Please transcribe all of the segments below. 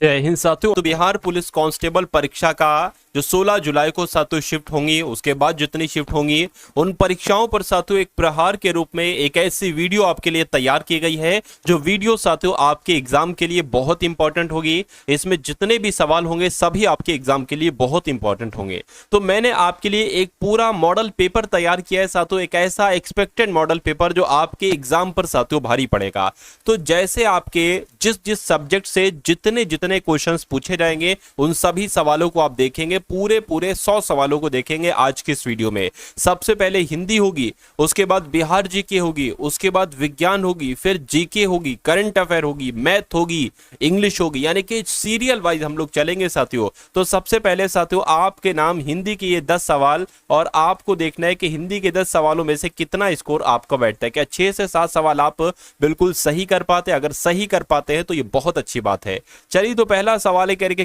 जय हिंद साथियों। तो बिहार पुलिस कांस्टेबल परीक्षा का जो 16 जुलाई को साथियों शिफ्ट होंगी, उसके बाद जितनी शिफ्ट होंगी उन परीक्षाओं पर साथियों एक प्रहार के रूप में एक ऐसी वीडियो आपके लिए तैयार की गई है जो वीडियो साथियों आपके एग्जाम के लिए बहुत इंपॉर्टेंट होगी। इसमें जितने भी सवाल होंगे सभी आपके एग्जाम के लिए बहुत इंपॉर्टेंट होंगे। तो मैंने आपके लिए एक पूरा मॉडल पेपर तैयार किया है साथियों, एक ऐसा एक्सपेक्टेड मॉडल पेपर जो आपके एग्जाम पर साथियों भारी पड़ेगा। तो जैसे आपके जिस जिस सब्जेक्ट से जितने जितने क्वेश्चंस पूछे जाएंगे उन सभी सवालों को आप देखेंगे, पूरे पूरे 100 सवालों को देखेंगे आज के इस वीडियो में। सबसे पहले हिंदी होगी, उसके बाद बिहार जीके होगी, उसके बाद विज्ञान होगी, फिर जीके होगी, करंट अफेयर होगी, मैथ होगी, इंग्लिश होगी, यानी कि सीरियल वाइज हम लोग चलेंगे साथियों। तो सबसे पहले साथियों आपके नाम हिंदी के ये 10 सवाल, और आपको देखना है कि हिंदी के 10 सवालों में से कितना स्कोर आपका बैठता है। क्या 6 से 7 सवाल आप बिल्कुल सही कर पाते हैं? अगर सही कर पाते हैं तो ये बहुत अच्छी बात है। चलिए, तो पहला सवाल है करके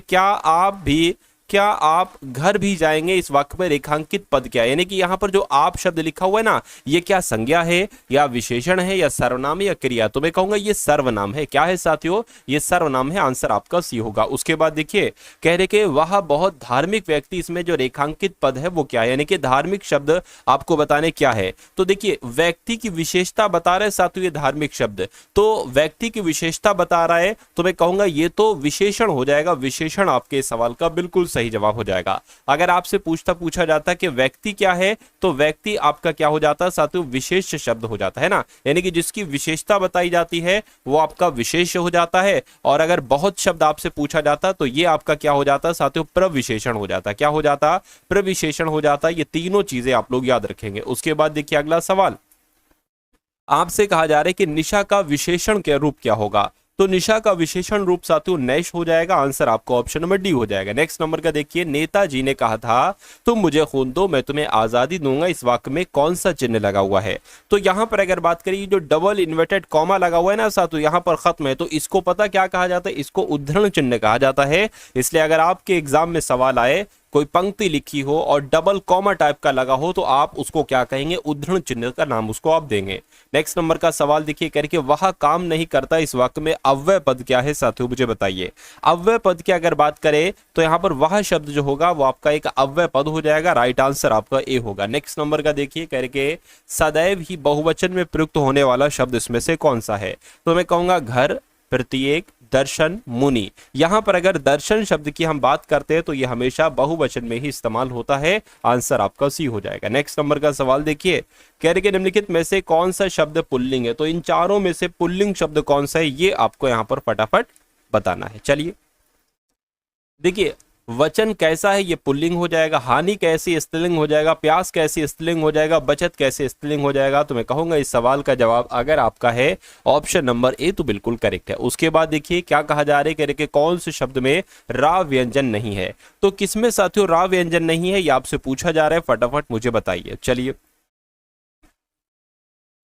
क्या आप घर भी जाएंगे? इस वाक्य में रेखांकित पद क्या है? यानी कि यहां पर जो आप शब्द लिखा हुआ है ना, ये क्या संज्ञा है या विशेषण है या सर्वनाम या क्रिया? तो मैं कहूंगा ये सर्वनाम है। क्या है साथियों? ये सर्वनाम है। आंसर आपका सी होगा। उसके बाद देखिए, कह रहे कि वह बहुत धार्मिक व्यक्ति, इसमें जो रेखांकित पद है वो क्या है? यानी कि धार्मिक शब्द आपको बताने क्या है? तो देखिए, व्यक्ति की विशेषता बता रहे साथियों ये धार्मिक शब्द, तो व्यक्ति की विशेषता बता रहा है, तो मैं कहूंगा ये तो विशेषण हो जाएगा। विशेषण आपके सवाल का बिल्कुल सही जवाब हो जाएगा। अगर आपसे पूछा जाता कि व्यक्ति क्या है, तो व्यक्ति आपका क्या हो जाता है साथियों? विशेष शब्द हो जाता है ना, यानी कि जिसकी विशेषता बताई जाती है वो आपका विशेष हो जाता है। और अगर बहुत शब्द आपसे पूछा जाता तो ये आपका क्या हो जाता साथियों? प्रविशेषण हो जाता। क्या हो जाता? प्रविशेषण हो जाता। ये तीनों चीजें आप लोग याद रखेंगे। उसके बाद देखिए अगला सवाल, आपसे कहा जा रहा है कि निशा का विशेषण क्या रूप क्या होगा? तो निशा का विशेषण रूप साथियों नैश हो जाएगा। आंसर आपको ऑप्शन नंबर डी हो जाएगा। नेक्स्ट नंबर का देखिए, नेताजी ने कहा था तुम मुझे खून दो मैं तुम्हें आजादी दूंगा, इस वाक्य में कौन सा चिन्ह लगा हुआ है? तो यहां पर अगर बात करिए, जो डबल इन्वर्टेड कॉमा लगा हुआ है ना साथियों, यहां पर खत्म है, तो इसको पता क्या कहा जाता है? इसको उद्धरण चिन्ह कहा जाता है। इसलिए अगर आपके एग्जाम में सवाल आए, कोई पंक्ति लिखी हो और डबल कॉमा टाइप का लगा हो, तो आप उसको क्या कहेंगे? उद्धरण चिन्ह का नाम उसको आप देंगे। नेक्स्ट नंबर का सवाल देखिए करके, वह काम नहीं करता, इस वाक्य में अव्यय पद क्या है साथियों? मुझे बताइए। अव्यय पद की अगर बात करें तो यहां पर वह शब्द जो होगा वो आपका एक अव्यय पद हो जाएगा। राइट आंसर आपका ए होगा। नेक्स्ट नंबर का देखिए करके, सदैव ही बहुवचन में प्रयुक्त होने वाला शब्द इसमें से कौन सा है? तो मैं कहूंगा घर, प्रत्येक, दर्शन, मुनि। यहां पर अगर दर्शन शब्द की हम बात करते हैं तो यह हमेशा बहुवचन में ही इस्तेमाल होता है। आंसर आपका सी हो जाएगा। नेक्स्ट नंबर का सवाल देखिए, कह रहे कि निम्नलिखित में से कौन सा शब्द पुल्लिंग है? तो इन चारों में से पुल्लिंग शब्द कौन सा है, ये आपको यहां पर फटाफट बताना है। चलिए देखिए, वचन कैसा है ये पुल्लिंग हो जाएगा, हानि कैसी स्त्रीलिंग हो जाएगा, प्यास कैसी स्त्रीलिंग हो जाएगा, बचत कैसे स्त्रीलिंग हो जाएगा? तो मैं कहूंगा इस सवाल का जवाब अगर आपका है ऑप्शन नंबर ए तो बिल्कुल करेक्ट है। उसके बाद देखिए क्या कहा जा रहा है कि कौन से शब्द में रा व्यंजन नहीं है? तो किसमें साथियों रा व्यंजन नहीं है, ये आपसे पूछा जा रहा है, फटाफट मुझे बताइए। चलिए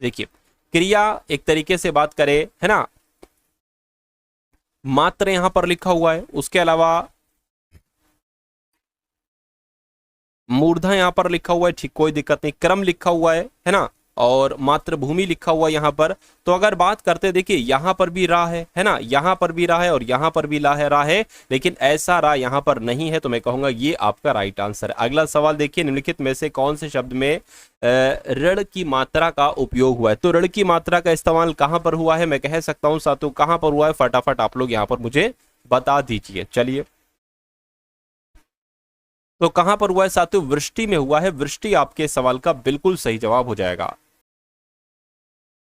देखिए, क्रिया एक तरीके से बात करें है ना, मात्र यहां पर लिखा हुआ है, उसके अलावा मूर्धा यहां पर लिखा हुआ है, ठीक कोई दिक्कत नहीं, क्रम लिखा हुआ है ना, और मातृभूमि लिखा हुआ है यहां पर। तो अगर बात करते देखिए, यहां पर भी रा है ना, यहां पर भी रा है और यहां पर भी रा है, लेकिन ऐसा रा यहां पर नहीं है, तो मैं कहूंगा ये आपका राइट आंसर है। अगला सवाल देखिए, निम्नलिखित में से कौन से शब्द में ऋण की मात्रा का उपयोग हुआ है? तो ऋण की मात्रा का इस्तेमाल कहां पर हुआ है? मैं कह सकता हूं साथियों कहां पर हुआ है, फटाफट आप लोग यहां पर मुझे बता दीजिए। चलिए, तो कहां पर हुआ है साथियों? वृष्टि में हुआ है। वृष्टि आपके सवाल का बिल्कुल सही जवाब हो जाएगा।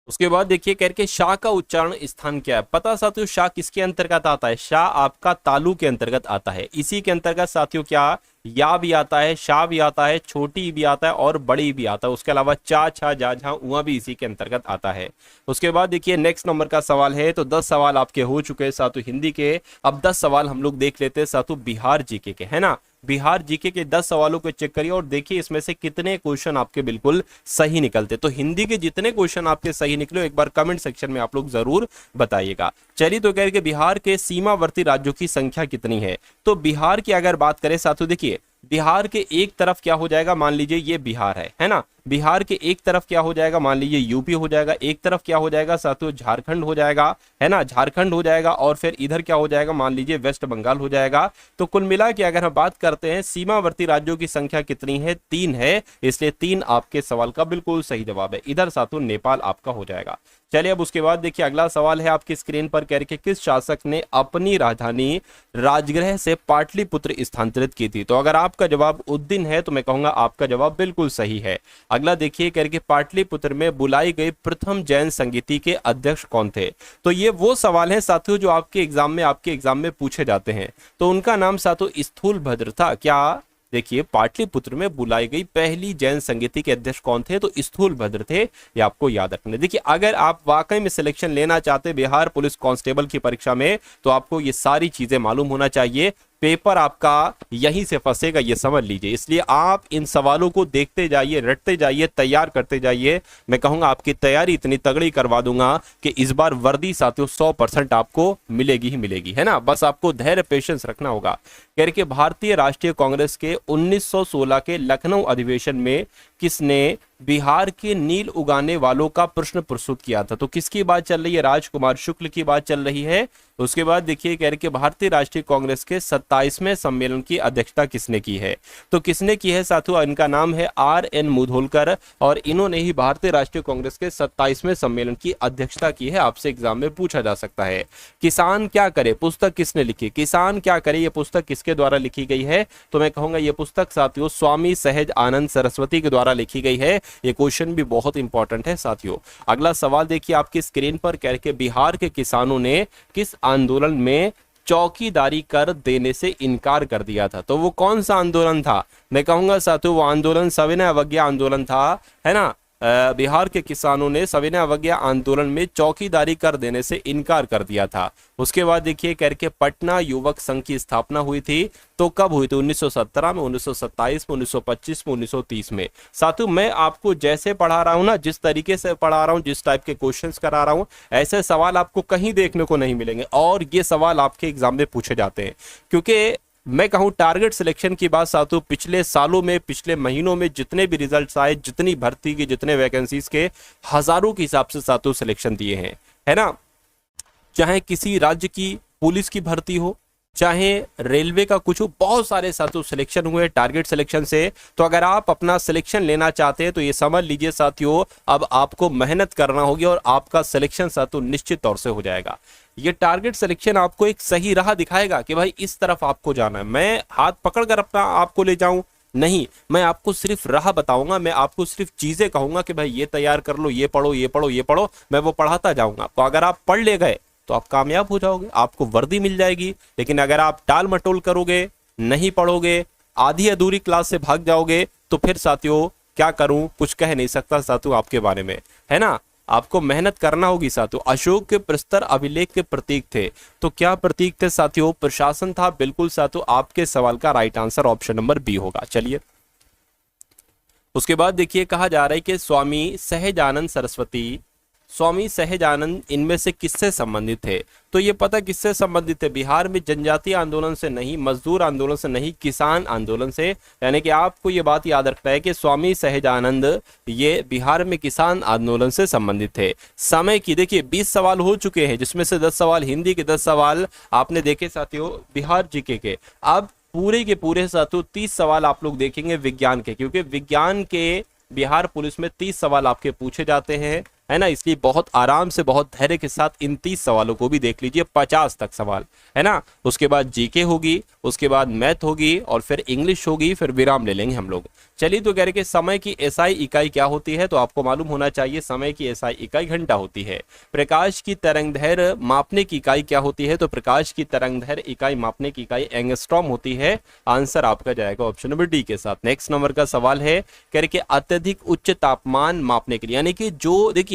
उसके बाद देखिए करके, शाह का उच्चारण स्थान क्या है? पता साथियों शाह किसके अंतर्गत आता है? शाह आपका तालु के अंतर्गत आता है। इसी के अंतर्गत साथियों क्या या भी आता है, शाह भी आता है, छोटी भी आता है और बड़ी भी आता है। उसके अलावा चा, छा, जा, झा, उआ भी इसी के अंतर्गत आता है। उसके बाद देखिए नेक्स्ट नंबर का सवाल है, तो 10 सवाल आपके हो चुके हैं साथियों हिंदी के। अब 10 सवाल हम लोग देख लेते हैं साथियों बिहार जीके के, है ना। बिहार जीके के 10 सवालों को चेक करिए और देखिए इसमें से कितने क्वेश्चन आपके बिल्कुल सही निकलते। तो हिंदी के जितने क्वेश्चन आपके सही निकले एक बार कमेंट सेक्शन में आप लोग जरूर बताइएगा। चलिए, तो कह रहे कि बिहार के सीमावर्ती राज्यों की संख्या कितनी है? तो बिहार की अगर बात करें साथियों, देखिए बिहार के एक तरफ क्या हो जाएगा, मान लीजिए ये बिहार है ना, बिहार के एक तरफ क्या हो जाएगा, मान लीजिए यूपी हो जाएगा, एक तरफ क्या हो जाएगा साथियों, झारखंड हो जाएगा, है ना, झारखंड हो जाएगा, और फिर इधर क्या हो जाएगा, मान लीजिए वेस्ट बंगाल हो जाएगा। तो कुल मिला के अगर हम बात करते हैं सीमावर्ती राज्यों की संख्या कितनी है, 3 है, इसलिए 3 आपके सवाल का बिल्कुल सही जवाब है। इधर साथियों नेपाल आपका हो जाएगा। चलिए अब उसके बाद देखिए अगला सवाल है आपकी स्क्रीन पर, कह रहे किस शासक ने अपनी राजधानी राजगृह से पाटलिपुत्र स्थानांतरित की थी। तो अगर आपका जवाब उद्दीन है तो मैं कहूंगा आपका जवाब बिल्कुल सही है। अगला देखिए, कह रहे पाटलिपुत्र में बुलाई गई प्रथम जैन संगीति के अध्यक्ष कौन थे। तो ये वो सवाल है साथियों जो आपके एग्जाम में पूछे जाते हैं। तो उनका नाम साथियों स्थूलभद्र था। क्या, देखिए पाटलिपुत्र में बुलाई गई पहली जैन संगीति के अध्यक्ष कौन थे, तो स्थूलभद्र थे। ये आपको याद रखना। देखिए अगर आप वाकई में सिलेक्शन लेना चाहते बिहार पुलिस कांस्टेबल की परीक्षा में, तो आपको ये सारी चीजें मालूम होना चाहिए। पेपर आपका यहीं से फंसेगा, ये समझ लीजिए। इसलिए आप इन सवालों को देखते जाइए, रटते जाइए, तैयार करते जाइए। मैं कहूंगा आपकी तैयारी इतनी तगड़ी करवा दूंगा कि इस बार वर्दी साथियों 100% आपको मिलेगी ही मिलेगी, है ना। बस आपको धैर्य पेशेंस रखना होगा। कह रहे कि भारतीय राष्ट्रीय कांग्रेस के 1916 के लखनऊ अधिवेशन में किसने बिहार के नील उगाने वालों का प्रश्न प्रस्तुत किया था। तो किसकी बात चल रही है, राजकुमार शुक्ल की बात चल रही है। उसके बाद देखिए कह रहे कि भारतीय राष्ट्रीय कांग्रेस के 27वें सम्मेलन की अध्यक्षता किसने की है। तो किसने की है साथियों, इनका नाम है RN मुधोलकर, और इन्होंने ही भारतीय राष्ट्रीय कांग्रेस के 27वें सम्मेलन की अध्यक्षता की है। आपसे एग्जाम में पूछा जा सकता है। किसान क्या करे पुस्तक किसने लिखी, किसान क्या करे ये पुस्तक किसके द्वारा लिखी गई है। तो मैं कहूंगा ये पुस्तक साथियों स्वामी सहज आनंद सरस्वती के द्वारा लिखी गई है। ये क्वेश्चन भी बहुत इंपॉर्टेंट है साथियों। अगला सवाल देखिए आपकी स्क्रीन पर, कह के बिहार के किसानों ने किस आंदोलन में चौकीदारी कर देने से इनकार कर दिया था। तो वो कौन सा आंदोलन था, मैं कहूंगा साथियों वो आंदोलन सविनय अवज्ञा आंदोलन था, है ना। बिहार के किसानों ने सविनय अवज्ञा आंदोलन में चौकीदारी कर देने से इनकार कर दिया था। उसके बाद देखिए करके पटना युवक संघ की स्थापना हुई थी। तो कब हुई थी, 1917 में, 1927 में, 1925 में, 1930 में। साथियों मैं आपको जैसे पढ़ा रहा हूं ना, जिस तरीके से पढ़ा रहा हूं, जिस टाइप के क्वेश्चंस करा रहा हूं, ऐसे सवाल आपको कहीं देखने को नहीं मिलेंगे। और ये सवाल आपके एग्जाम में पूछे जाते हैं, क्योंकि मैं कहूं टारगेट सिलेक्शन की बात साथियों पिछले सालों में, पिछले महीनों में जितने भी रिजल्ट्स आए, जितनी भर्ती के, जितने वैकेंसीज के हजारों के हिसाब से साथियों सिलेक्शन दिए हैं, है ना। चाहे किसी राज्य की पुलिस की भर्ती हो, चाहे रेलवे का कुछ हो, बहुत सारे साथियों सिलेक्शन हुए टारगेट सिलेक्शन से। तो अगर आप अपना सिलेक्शन लेना चाहते हैं तो ये समझ लीजिए साथियों अब आपको मेहनत करना होगी और आपका सिलेक्शन साथियों निश्चित तौर से हो जाएगा। ये टारगेट सिलेक्शन आपको एक सही राह दिखाएगा कि भाई इस तरफ आपको जाना है। मैं हाथ पकड़कर अपना आपको ले जाऊं नहीं, मैं आपको सिर्फ राह बताऊंगा, मैं आपको सिर्फ चीजें कहूंगा कि भाई ये तैयार कर लो, ये पढ़ो, ये पढ़ो, ये पढ़ो, मैं वो पढ़ाता जाऊंगा। तो अगर आप पढ़ ले गए तो आप कामयाब हो जाओगे, आपको वर्दी मिल जाएगी। लेकिन अगर आप टाल मटोल करोगे, नहीं पढ़ोगे, आधी अधूरी क्लास से भाग जाओगे, तो फिर साथियों क्या करूं, कुछ कह नहीं सकता साथियों आपके बारे में, है ना। आपको मेहनत करना होगी साथियों। अशोक के प्रस्तर अभिलेख के प्रतीक थे। तो क्या प्रतीक थे साथियों, प्रशासन था। बिल्कुल साथियों आपके सवाल का right answer option number B होगा। चलिए उसके बाद देखिए कहा जा रहा है कि स्वामी सहजानंद सरस्वती, स्वामी सहजानंद इनमें से किससे संबंधित थे। तो ये पता किससे संबंधित है, बिहार में जनजातीय आंदोलन से नहीं, मजदूर आंदोलन से नहीं, किसान आंदोलन से। यानी कि आपको ये बात याद रखना है कि स्वामी सहजानंद ये बिहार में किसान आंदोलन से संबंधित थे। समय की देखिए 20 सवाल हो चुके हैं, जिसमें से 10 सवाल हिंदी के, 10 सवाल आपने देखे साथियों बिहार जीके के। अब पूरे के पूरे साथियों 30 सवाल आप लोग देखेंगे विज्ञान के, क्योंकि विज्ञान के बिहार पुलिस में 30 सवाल आपके पूछे जाते हैं, है ना। इसलिए बहुत आराम से, बहुत धैर्य के साथ इन 30 सवालों को भी देख लीजिए, 50 तक सवाल, है ना। उसके बाद जीके होगी, उसके बाद मैथ होगी, और फिर इंग्लिश होगी, फिर विराम ले लेंगे हम लोग। चलिए तो कह रहे कि समय की एसआई इकाई क्या होती है। तो आपको मालूम होना चाहिए समय की एसआई इकाई घंटा होती है। प्रकाश की तरंगदैर्घ्य मापने की इकाई क्या होती है। तो प्रकाश की तरंगदैर्घ्य इकाई मापने की इकाई एंगस्ट्रॉम होती है। आंसर आपका जाएगा ऑप्शन नंबर डी के साथ। नेक्स्ट नंबर का सवाल है, कह रहे कि अत्यधिक उच्च तापमान मापने के लिए, यानी कि जो देखिए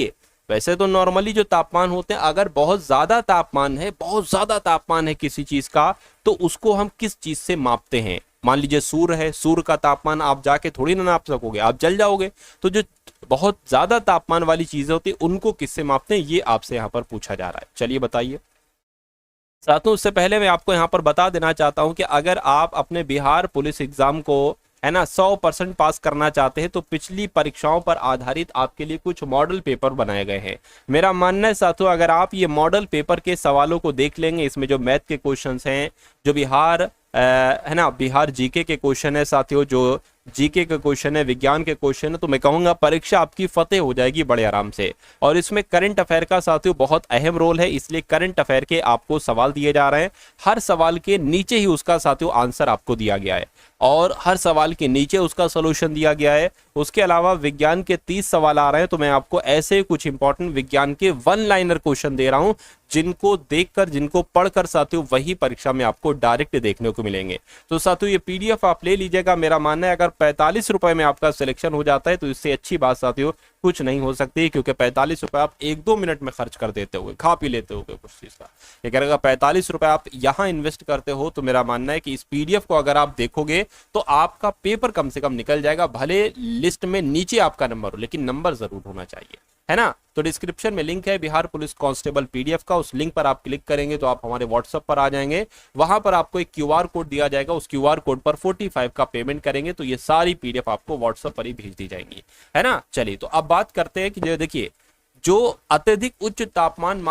वैसे तो नॉर्मली जो तापमान होते हैं, अगर बहुत ज्यादा तापमान है, बहुत ज्यादा तापमान है किसी चीज का, तो उसको हम किस चीज से मापते हैं। मान लीजिए सूर्य है, सूर्य का तापमान आप जाके थोड़ी ना नाप सकोगे, आप जल जाओगे। तो जो बहुत ज्यादा तापमान वाली चीजें होती है उनको किससे मापते हैं, ये आपसे यहाँ पर पूछा जा रहा है। चलिए बताइए साथियों। उससे पहले मैं आपको यहाँ पर बता देना चाहता हूँ कि अगर आप अपने बिहार पुलिस एग्जाम को है ना, 100% पास करना चाहते हैं तो पिछली परीक्षाओं पर आधारित आपके लिए कुछ मॉडल पेपर बनाए गए हैं। मेरा मानना है साथियों, अगर आप ये मॉडल पेपर के सवालों को देख लेंगे, इसमें जो मैथ के क्वेश्चंस हैं, जो बिहार है ना, बिहार जीके के क्वेश्चन है साथियों, जो जीके के क्वेश्चन है, विज्ञान के क्वेश्चन है, तो मैं कहूंगा परीक्षा आपकी फतेह हो जाएगी बड़े आराम से। और इसमें करंट अफेयर का साथियों बहुत अहम रोल है, इसलिए करंट अफेयर के आपको सवाल दिए जा रहे हैं। हर सवाल के नीचे ही उसका साथियों आंसर आपको दिया गया है और हर सवाल के नीचे उसका सॉल्यूशन दिया गया है। उसके अलावा विज्ञान के 30 सवाल आ रहे हैं, तो मैं आपको ऐसे कुछ इंपॉर्टेंट विज्ञान के वन लाइनर क्वेश्चन दे रहा हूं, जिनको देखकर, जिनको पढ़कर साथियों वही परीक्षा में आपको डायरेक्ट देखने को मिलेंगे। तो साथियों ये पीडीएफ आप ले लीजिएगा। मेरा मानना है अगर 45 रुपए में आपका सिलेक्शन हो जाता है तो इससे अच्छी बात साथियों कुछ नहीं हो सकती, क्योंकि 45 रुपए आप 1-2 मिनट में खर्च कर देते होगे, खा पी लेते होगे कुछ चीज का। लेकिन अगर 45 रुपए आप यहाँ इन्वेस्ट करते हो तो मेरा मानना है कि इस पीडीएफ को अगर आप देखोगे तो आपका पेपर कम से कम निकल जाएगा। भले लिस्ट में नीचे आपका नंबर हो, लेकिन नंबर जरूर होना चाहिए, है ना। तो डिस्क्रिप्शन में लिंक है बिहार पुलिस कांस्टेबल पीडीएफ का, उस लिंक पर आप क्लिक करेंगे तो आप हमारे व्हाट्सएप पर आ जाएंगे। वहां पर आपको एक क्यूआर कोड दिया जाएगा, उस क्यूआर कोड पर 45 का पेमेंट करेंगे तो ये सारी पीडीएफ आपको व्हाट्सएप पर ही भेज दी जाएंगी, है ना। चलिए तो अब बात करते हैं कि देखिए, जो अत्यधिक उच्च तापमान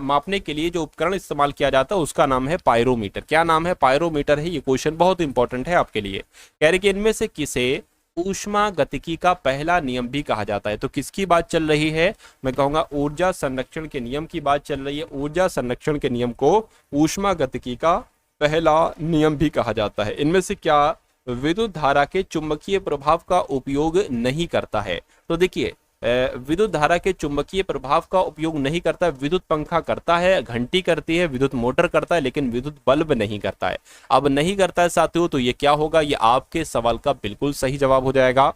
मापने के लिए जो उपकरण इस्तेमाल किया जाता है उसका नाम है पायरोमीटर। क्या नाम है? पायरोमीटर है। ये क्वेश्चन बहुत इंपॉर्टेंट है आपके लिए। कह रहे कि इनमें से किसे ऊष्मा गतिकी का पहला नियम भी कहा जाता है? तो किसकी बात चल रही है? मैं कहूंगा ऊर्जा संरक्षण के नियम की बात चल रही है। ऊर्जा संरक्षण के नियम को ऊष्मा गतिकी का पहला नियम भी कहा जाता है। इनमें से क्या विद्युत धारा के चुंबकीय प्रभाव का उपयोग नहीं करता है? तो देखिए, विद्युत धारा के चुंबकीय प्रभाव का उपयोग नहीं करता है। विद्युत पंखा करता है, घंटी करती है, विद्युत मोटर करता है, लेकिन विद्युत बल्ब नहीं करता है। अब नहीं करता है साथियों, तो ये क्या होगा? ये आपके सवाल का बिल्कुल सही जवाब हो जाएगा।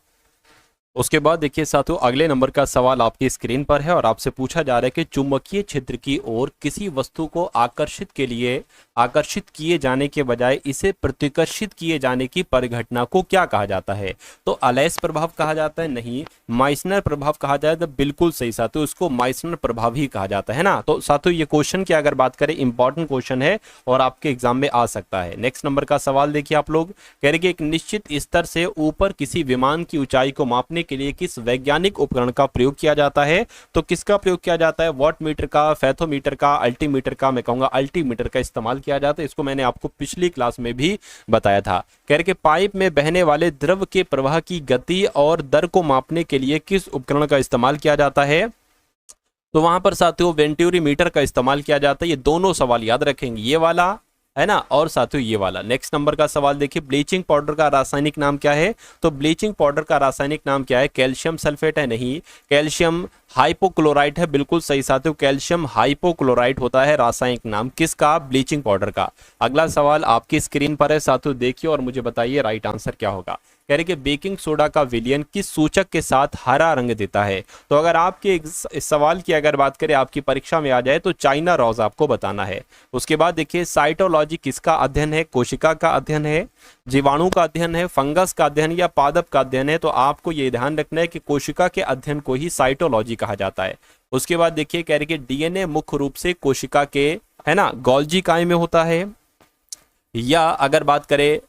उसके बाद देखिए साथियों, अगले नंबर का सवाल आपकी स्क्रीन पर है और आपसे पूछा जा रहा है कि चुंबकीय क्षेत्र की ओर किसी वस्तु को आकर्षित किए जाने के बजाय इसे प्रतिकर्षित किए जाने की परिघटना को क्या कहा जाता है? तो अलेस प्रभाव कहा जाता है? नहीं। माइसनर प्रभाव कहा जाए तो बिल्कुल सही साथियों, उसको माइसनर प्रभाव ही कहा जाता है ना। तो साथियों ये क्वेश्चन की अगर बात करें, इंपॉर्टेंट क्वेश्चन है और आपके एग्जाम में आ सकता है। नेक्स्ट नंबर का सवाल देखिए आप लोग, कह रहे कि एक निश्चित स्तर से ऊपर किसी विमान की ऊंचाई को मापने के लिए किस वैज्ञानिक उपकरण का प्रयोग किया जाता है? तो किसका प्रयोग किया जाता है? वॉट मीटर का, फैथोमीटर का, अल्टीमीटर का? मैं कहूंगा अल्टीमीटर का इस्तेमाल किया जाता है। इसको मैंने आपको पिछली क्लास में भी बताया था। कह रहे कि पाइप में बहने वाले द्रव के प्रवाह की गति और दर को मापने के लिए किस उपकरण का इस्तेमाल किया जाता है? तो वहां पर साथियों वेंटूरी मीटर का इस्तेमाल किया जाता है। ये दोनों सवाल याद रखेंगे, ये वाला है ना और साथियों ये वाला। नेक्स्ट नंबर का सवाल देखिए, ब्लीचिंग पाउडर का रासायनिक नाम क्या है? तो ब्लीचिंग पाउडर का रासायनिक नाम क्या है? कैल्शियम सल्फेट है? नहीं। कैल्शियम हाइपोक्लोराइट है? बिल्कुल सही साथियों, कैल्शियम हाइपोक्लोराइट होता है रासायनिक नाम किसका? ब्लीचिंग पाउडर का। अगला सवाल आपकी स्क्रीन पर है साथियों, देखिए और मुझे बताइए राइट आंसर क्या होगा। कह रहे कि बेकिंग सोडा का विलयन किस सूचक के साथ हरा रंग देता है? तो अगर आपके इस सवाल की अगर बात करें, आपकी परीक्षा में आ जाए तो चाइना रॉज आपको बताना है। उसके बाद देखिए, साइटोलॉजी किसका अध्ययन है? कोशिका का अध्ययन है, जीवाणु का अध्ययन है, फंगस का अध्ययन या पादप का अध्ययन है? तो आपको ये ध्यान रखना है कि कोशिका के अध्ययन को ही साइटोलॉजी कहा जाता है। उसके बाद देखिए, कह रहे कि डीएनए मुख्य रूप से कोशिका के, है ना, गोल्जी काय में होता है, या अगर बात करें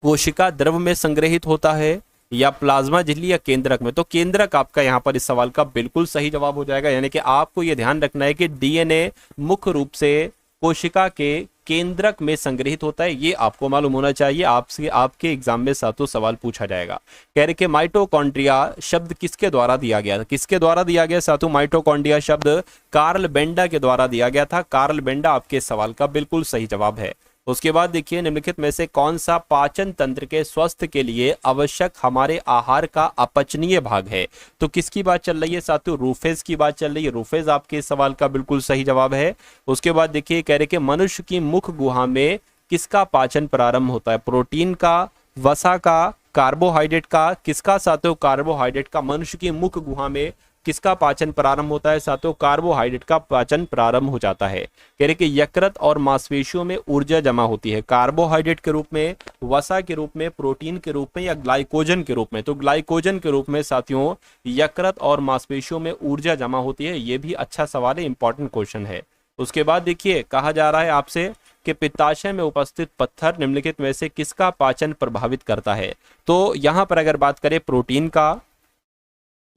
कोशिका द्रव में संग्रहित होता है, या प्लाज्मा झिल्ली या केंद्रक में? तो केंद्रक आपका यहाँ पर इस सवाल का बिल्कुल सही जवाब हो जाएगा। यानी कि आपको यह ध्यान रखना है कि डीएनए मुख्य रूप से कोशिका के केंद्रक में संग्रहित होता है, ये आपको मालूम होना चाहिए। आपसे आपके एग्जाम में सातों सवाल पूछा जाएगा। कह रहे कि माइटोकॉन्ड्रिया शब्द किसके द्वारा दिया गया था? किसके द्वारा दिया गया सातों? माइटोकॉन्ड्रिया शब्द कार्ल बेंडा के द्वारा दिया गया था। कार्ल बेंडा आपके सवाल का बिल्कुल सही जवाब है। उसके बाद देखिए, निम्नलिखित में से कौन सा पाचन तंत्र के स्वास्थ्य के लिए आवश्यक हमारे आहार का अपचनीय भाग है? तो किसकी बात चल रही है साथियों? रूफेज की बात चल रही है। रूफेज आपके सवाल का बिल्कुल सही जवाब है। उसके बाद देखिए, कह रहे कि मनुष्य की मुख गुहा में किसका पाचन प्रारंभ होता है? प्रोटीन का, वसा का, कार्बोहाइड्रेट का? किसका साथियों? कार्बोहाइड्रेट का। मनुष्य की मुख गुहा में किसका पाचन प्रारंभ होता है साथियों? कार्बोहाइड्रेट का पाचन प्रारंभ हो जाता है। कह रहे कि यकृत और मांसपेशियों में ऊर्जा जमा होती है कार्बोहाइड्रेट के रूप में, वसा के रूप में, प्रोटीन के रूप में या ग्लाइकोजन के रूप में? तो ग्लाइकोजन के रूप में साथियों यकृत और मांसपेशियों में ऊर्जा जमा होती है। ये भी अच्छा सवाल है, इंपॉर्टेंट क्वेश्चन है। उसके बाद देखिए, कहा जा रहा है आपसे कि पित्ताशय में उपस्थित पत्थर निम्नलिखित में से किसका पाचन प्रभावित करता है। तो यहां पर अगर बात करें प्रोटीन का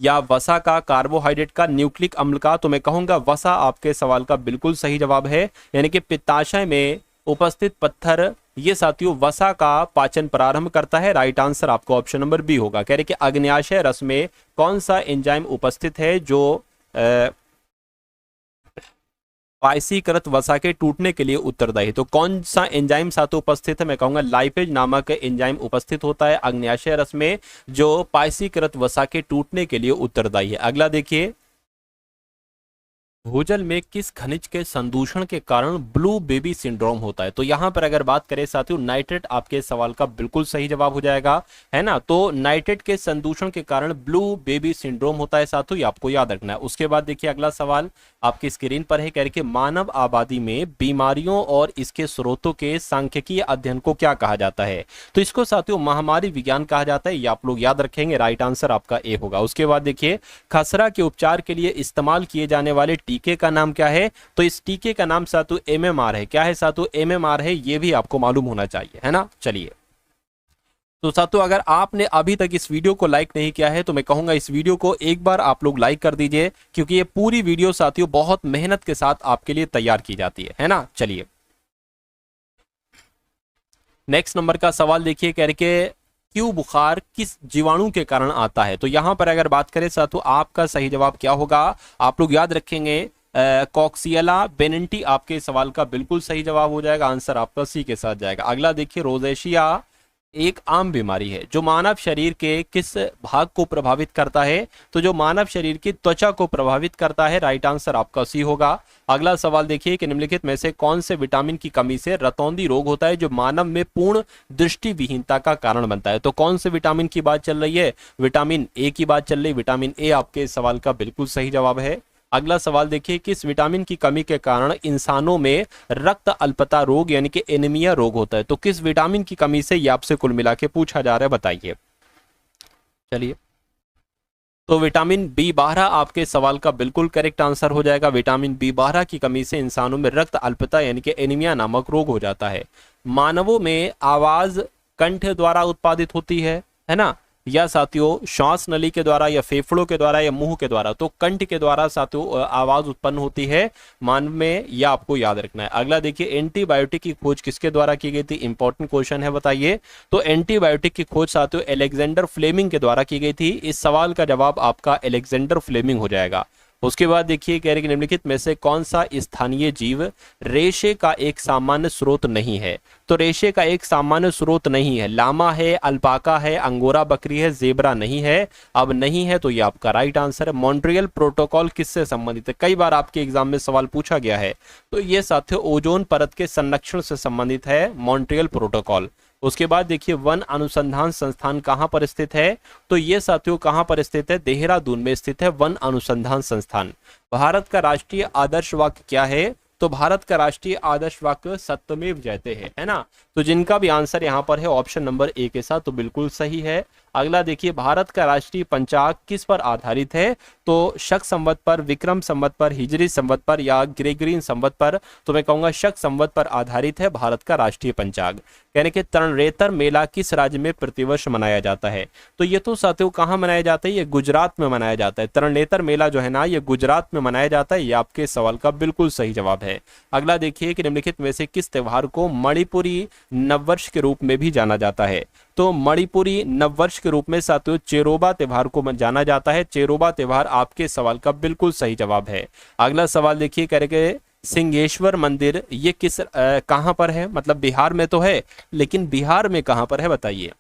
या वसा का, कार्बोहाइड्रेट का, न्यूक्लिक अम्ल का, तो मैं कहूंगा वसा आपके सवाल का बिल्कुल सही जवाब है। यानी कि पित्ताशय में उपस्थित पत्थर ये साथियों वसा का पाचन प्रारंभ करता है। राइट आंसर आपको ऑप्शन नंबर बी होगा। कह रहे कि अग्न्याशय रस में कौन सा एंजाइम उपस्थित है जो पायसीकृत वसा के टूटने के लिए उत्तरदायी। तो कौन सा एंजाइम साथ उपस्थित है, मैं कहूंगा लाइपेज नामक एंजाइम उपस्थित होता है अग्न्याशय रस में जो पायसीकृत वसा के टूटने के लिए उत्तरदायी है। अगला देखिए, भूजल में किस खनिज के संदूषण के कारण ब्लू बेबी सिंड्रोम होता है। तो यहां पर अगर बात करें साथियों नाइट्रेट आपके सवाल का बिल्कुल सही जवाब हो जाएगा, है ना। तो नाइट्रेट के संदूषण के कारण ब्लू बेबी सिंड्रोम होता है साथियों, ये आपको याद रखना है। उसके बाद देखिए अगला सवाल आपकी स्क्रीन पर है, कह रहे कि मानव आबादी में बीमारियों और इसके स्रोतों के सांख्यिकीय अध्ययन को क्या कहा जाता है। तो इसको साथियों महामारी विज्ञान कहा जाता है, ये आप लोग याद रखेंगे। राइट आंसर आपका ए होगा। उसके बाद देखिए खसरा के उपचार के लिए इस्तेमाल किए जाने वाले टीके का नाम क्या है। तो इस टीके का नाम सातु एमएमआर है। क्या है सातु? एमएमआर है, ये भी आपको मालूम होना चाहिए, है ना। चलिए तो साथियों अगर आपने अभी तक इस वीडियो को लाइक नहीं किया है तो मैं कहूंगा इस वीडियो को एक बार आप लोग लाइक कर दीजिए, क्योंकि ये पूरी वीडियो साथियों बहुत मेहनत के साथ आपके लिए तैयार की जाती है ना। चलिए नेक्स्ट नंबर का सवाल देखिए, कह रहे कि क्यों बुखार किस जीवाणु के कारण आता है। तो यहां पर अगर बात करें साथियों आपका सही जवाब क्या होगा, आप लोग याद रखेंगे कॉक्सियला बेनिंटी आपके सवाल का बिल्कुल सही जवाब हो जाएगा। आंसर आपका सी के साथ जाएगा। अगला देखिए रोजेशिया एक आम बीमारी है जो मानव शरीर के किस भाग को प्रभावित करता है। तो जो मानव शरीर की त्वचा को प्रभावित करता है। राइट आंसर आपका सी होगा। अगला सवाल देखिए कि निम्नलिखित में से कौन से विटामिन की कमी से रतौंधी रोग होता है जो मानव में पूर्ण दृष्टि विहीनता का कारण बनता है। तो कौन से विटामिन की बात चल रही है? विटामिन ए की बात चल रही है। विटामिन ए आपके सवाल का बिल्कुल सही जवाब है। अगला सवाल देखिए किस विटामिन की कमी के कारण इंसानों में रक्त अल्पता रोग यानी कि एनीमिया रोग होता है। तो किस विटामिन की कमी से ये आपसे कुल मिला के पूछा जा रहा है, बताइए। चलिए तो विटामिन बी12 आपके सवाल का बिल्कुल करेक्ट आंसर हो जाएगा। विटामिन बी12 की कमी से इंसानों में रक्त अल्पता यानी कि एनीमिया नामक रोग हो जाता है। मानवों में आवाज कंठ द्वारा उत्पादित होती है ना, या साथियों श्वास नली के द्वारा या फेफड़ों के द्वारा या मुंह के द्वारा। तो कंठ के द्वारा साथियों आवाज उत्पन्न होती है मानव में, यह आपको याद रखना है। अगला देखिए एंटीबायोटिक की खोज किसके द्वारा की गई थी? इंपॉर्टेंट क्वेश्चन है, बताइए। तो एंटीबायोटिक की खोज साथियों अलेक्जेंडर फ्लेमिंग के द्वारा की गई थी। इस सवाल का जवाब आपका अलेक्जेंडर फ्लेमिंग हो जाएगा। उसके बाद देखिए कह रहे कि निम्नलिखित में से कौन सा स्थानीय जीव रेशे का एक सामान्य स्रोत नहीं है। तो रेशे का एक सामान्य स्रोत नहीं है। लामा है, अल्पाका है, अंगोरा बकरी है, जेबरा नहीं है। अब नहीं है तो ये आपका राइट आंसर है। मॉन्ट्रियल प्रोटोकॉल किससे संबंधित है? कई बार आपके एग्जाम में सवाल पूछा गया है। तो ये साथियों ओजोन परत के संरक्षण से संबंधित है मॉन्ट्रियल प्रोटोकॉल। उसके बाद देखिए वन अनुसंधान संस्थान कहां पर स्थित है। तो ये साथियों कहां पर स्थित है? देहरादून में स्थित है वन अनुसंधान संस्थान। भारत का राष्ट्रीय आदर्श वाक्य क्या है? तो भारत का राष्ट्रीय आदर्श वाक्य सत्यमेव जयते है ना। तो जिनका भी आंसर यहां पर है ऑप्शन नंबर ए के साथ, तो बिल्कुल सही है। अगला देखिए भारत का राष्ट्रीय पंचांग किस पर आधारित है? तो शक संवत पर, विक्रम संवत पर, हिजरी संवत पर या ग्रेगरियन संवत पर। तो मैं कहूंगा शक संवत पर आधारित है भारत का राष्ट्रीय पंचांग। यानी कि तरणरेतर मेला किस राज्य में प्रतिवर्ष मनाया जाता है? तो ये तो साथियों कहाँ मनाया जाता है? ये गुजरात में मनाया जाता है। तरणरेतर मेला जो है ना ये गुजरात में मनाया जाता है। ये आपके सवाल का बिल्कुल सही जवाब है। अगला देखिए कि निम्नलिखित में से किस त्योहार को मणिपुरी नववर्ष के रूप में भी जाना जाता है? तो मणिपुरी नववर्ष के रूप में साथियों चेरोबा त्योहार को जाना जाता है। चेरोबा त्योहार आपके सवाल का बिल्कुल सही जवाब है। अगला सवाल देखिए करेंगे सिंहेश्वर मंदिर ये किस कहां पर है? मतलब बिहार में तो है, लेकिन बिहार में कहां पर है बताइए।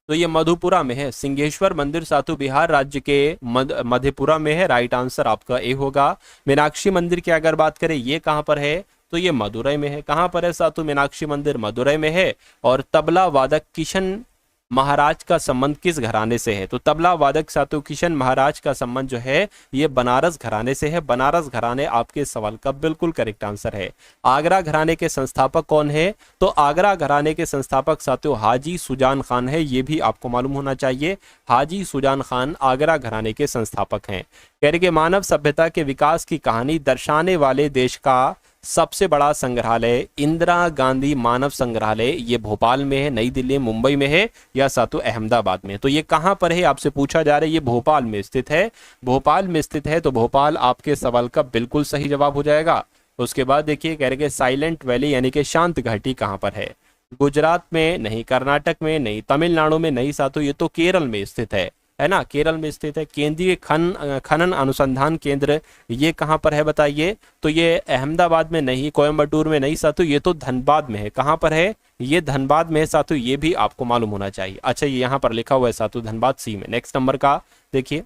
तो ये मधुपुरा में है। सिंहेश्वर मंदिर सातु बिहार राज्य के मधेपुरा में है। राइट आंसर आपका ए होगा। मीनाक्षी मंदिर की अगर बात करें ये कहां पर है? तो ये मदुरई में है। कहां पर है सातु मीनाक्षी मंदिर? मदुरई में है। और तबला वादक किशन महाराज का संबंध किस घराने से है? तो तबला वादक सातु किशन महाराज का संबंध जो है ये बनारस घराने से है। बनारस घराने आपके सवाल का बिल्कुल करेक्ट आंसर है। आगरा घराने के संस्थापक कौन है? तो आगरा घराने के संस्थापक साथियों हाजी सुजान खान है। ये भी आपको मालूम होना चाहिए। हाजी सुजान खान आगरा घराने के संस्थापक हैं। कह रहे कि मानव सभ्यता के विकास की कहानी दर्शाने वाले देश का सबसे बड़ा संग्रहालय इंदिरा गांधी मानव संग्रहालय ये भोपाल में है, नई दिल्ली मुंबई में है, या सातों अहमदाबाद में है। तो ये कहां पर है आपसे पूछा जा रहा है, ये भोपाल में स्थित है। भोपाल में स्थित है तो भोपाल आपके सवाल का बिल्कुल सही जवाब हो जाएगा। उसके बाद देखिए कह रहे कि साइलेंट वैली यानी कि शांत घाटी कहां पर है, गुजरात में नहीं, कर्नाटक में नहीं, तमिलनाडु में नहीं साथियों, ये तो केरल में स्थित है ना, केरल में स्थित है। केंद्रीय खनन अनुसंधान केंद्र ये कहाँ पर है बताइए, तो ये अहमदाबाद में नहीं, कोयम्बटूर में नहीं साथियों, ये तो धनबाद में है। कहाँ पर है, ये धनबाद में है साथियों, ये भी आपको मालूम होना चाहिए। अच्छा ये यहाँ पर लिखा हुआ है साथियों धनबाद सी में। नेक्स्ट नंबर का देखिए,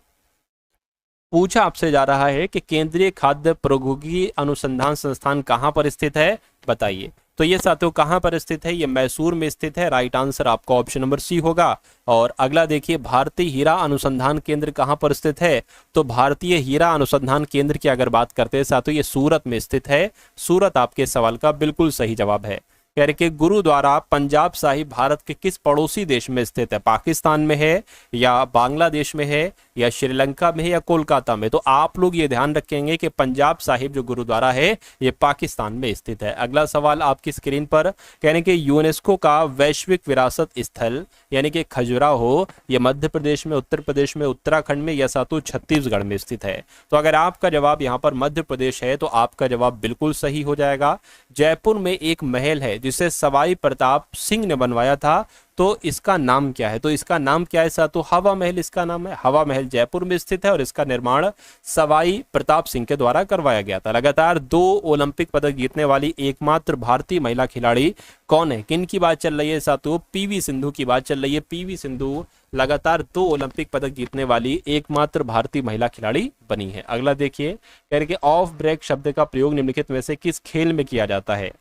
पूछा आपसे जा रहा है कि केंद्रीय खाद्य प्रौद्योगिकी अनुसंधान संस्थान कहाँ पर स्थित है बताइए। तो ये साथियों कहाँ पर स्थित है, ये मैसूर में स्थित है। राइट आंसर आपका ऑप्शन नंबर सी होगा। और अगला देखिए, भारतीय हीरा अनुसंधान केंद्र कहाँ पर स्थित है, तो भारतीय हीरा अनुसंधान केंद्र की अगर बात करते हैं साथियों, ये सूरत में स्थित है। सूरत आपके सवाल का बिल्कुल सही जवाब है। कह रहे कि गुरुद्वारा पंजाब साहिब भारत के किस पड़ोसी देश में स्थित है, पाकिस्तान में है या बांग्लादेश में है या श्रीलंका में है या कोलकाता में। तो आप लोग ये ध्यान रखेंगे कि पंजाब साहिब जो गुरुद्वारा है ये पाकिस्तान में स्थित है। अगला सवाल आपकी स्क्रीन पर, कहने कि यूनेस्को का वैश्विक विरासत स्थल यानी कि खजुराहो ये मध्य प्रदेश में, उत्तर प्रदेश में, उत्तराखंड में या सातों छत्तीसगढ़ में स्थित है। तो अगर आपका जवाब यहाँ पर मध्य प्रदेश है तो आपका जवाब बिल्कुल सही हो जाएगा। जयपुर में एक महल है जिसे सवाई प्रताप सिंह ने बनवाया था, तो इसका नाम क्या है, तो इसका नाम क्या है साथियों, हवा महल इसका नाम है। हवा महल जयपुर में स्थित है और इसका निर्माण सवाई प्रताप सिंह के द्वारा करवाया गया था। लगातार 2 ओलंपिक पदक जीतने वाली एकमात्र भारतीय महिला खिलाड़ी कौन है, किन की बात चल रही है साथियों, पीवी सिंधु की बात चल रही है। पीवी सिंधु लगातार 2 ओलंपिक पदक जीतने वाली एकमात्र भारतीय महिला खिलाड़ी बनी है। अगला देखिए, कह रहे कि ऑफ ब्रेक शब्द का प्रयोग निम्नलिखित में से किस खेल में किया जाता है।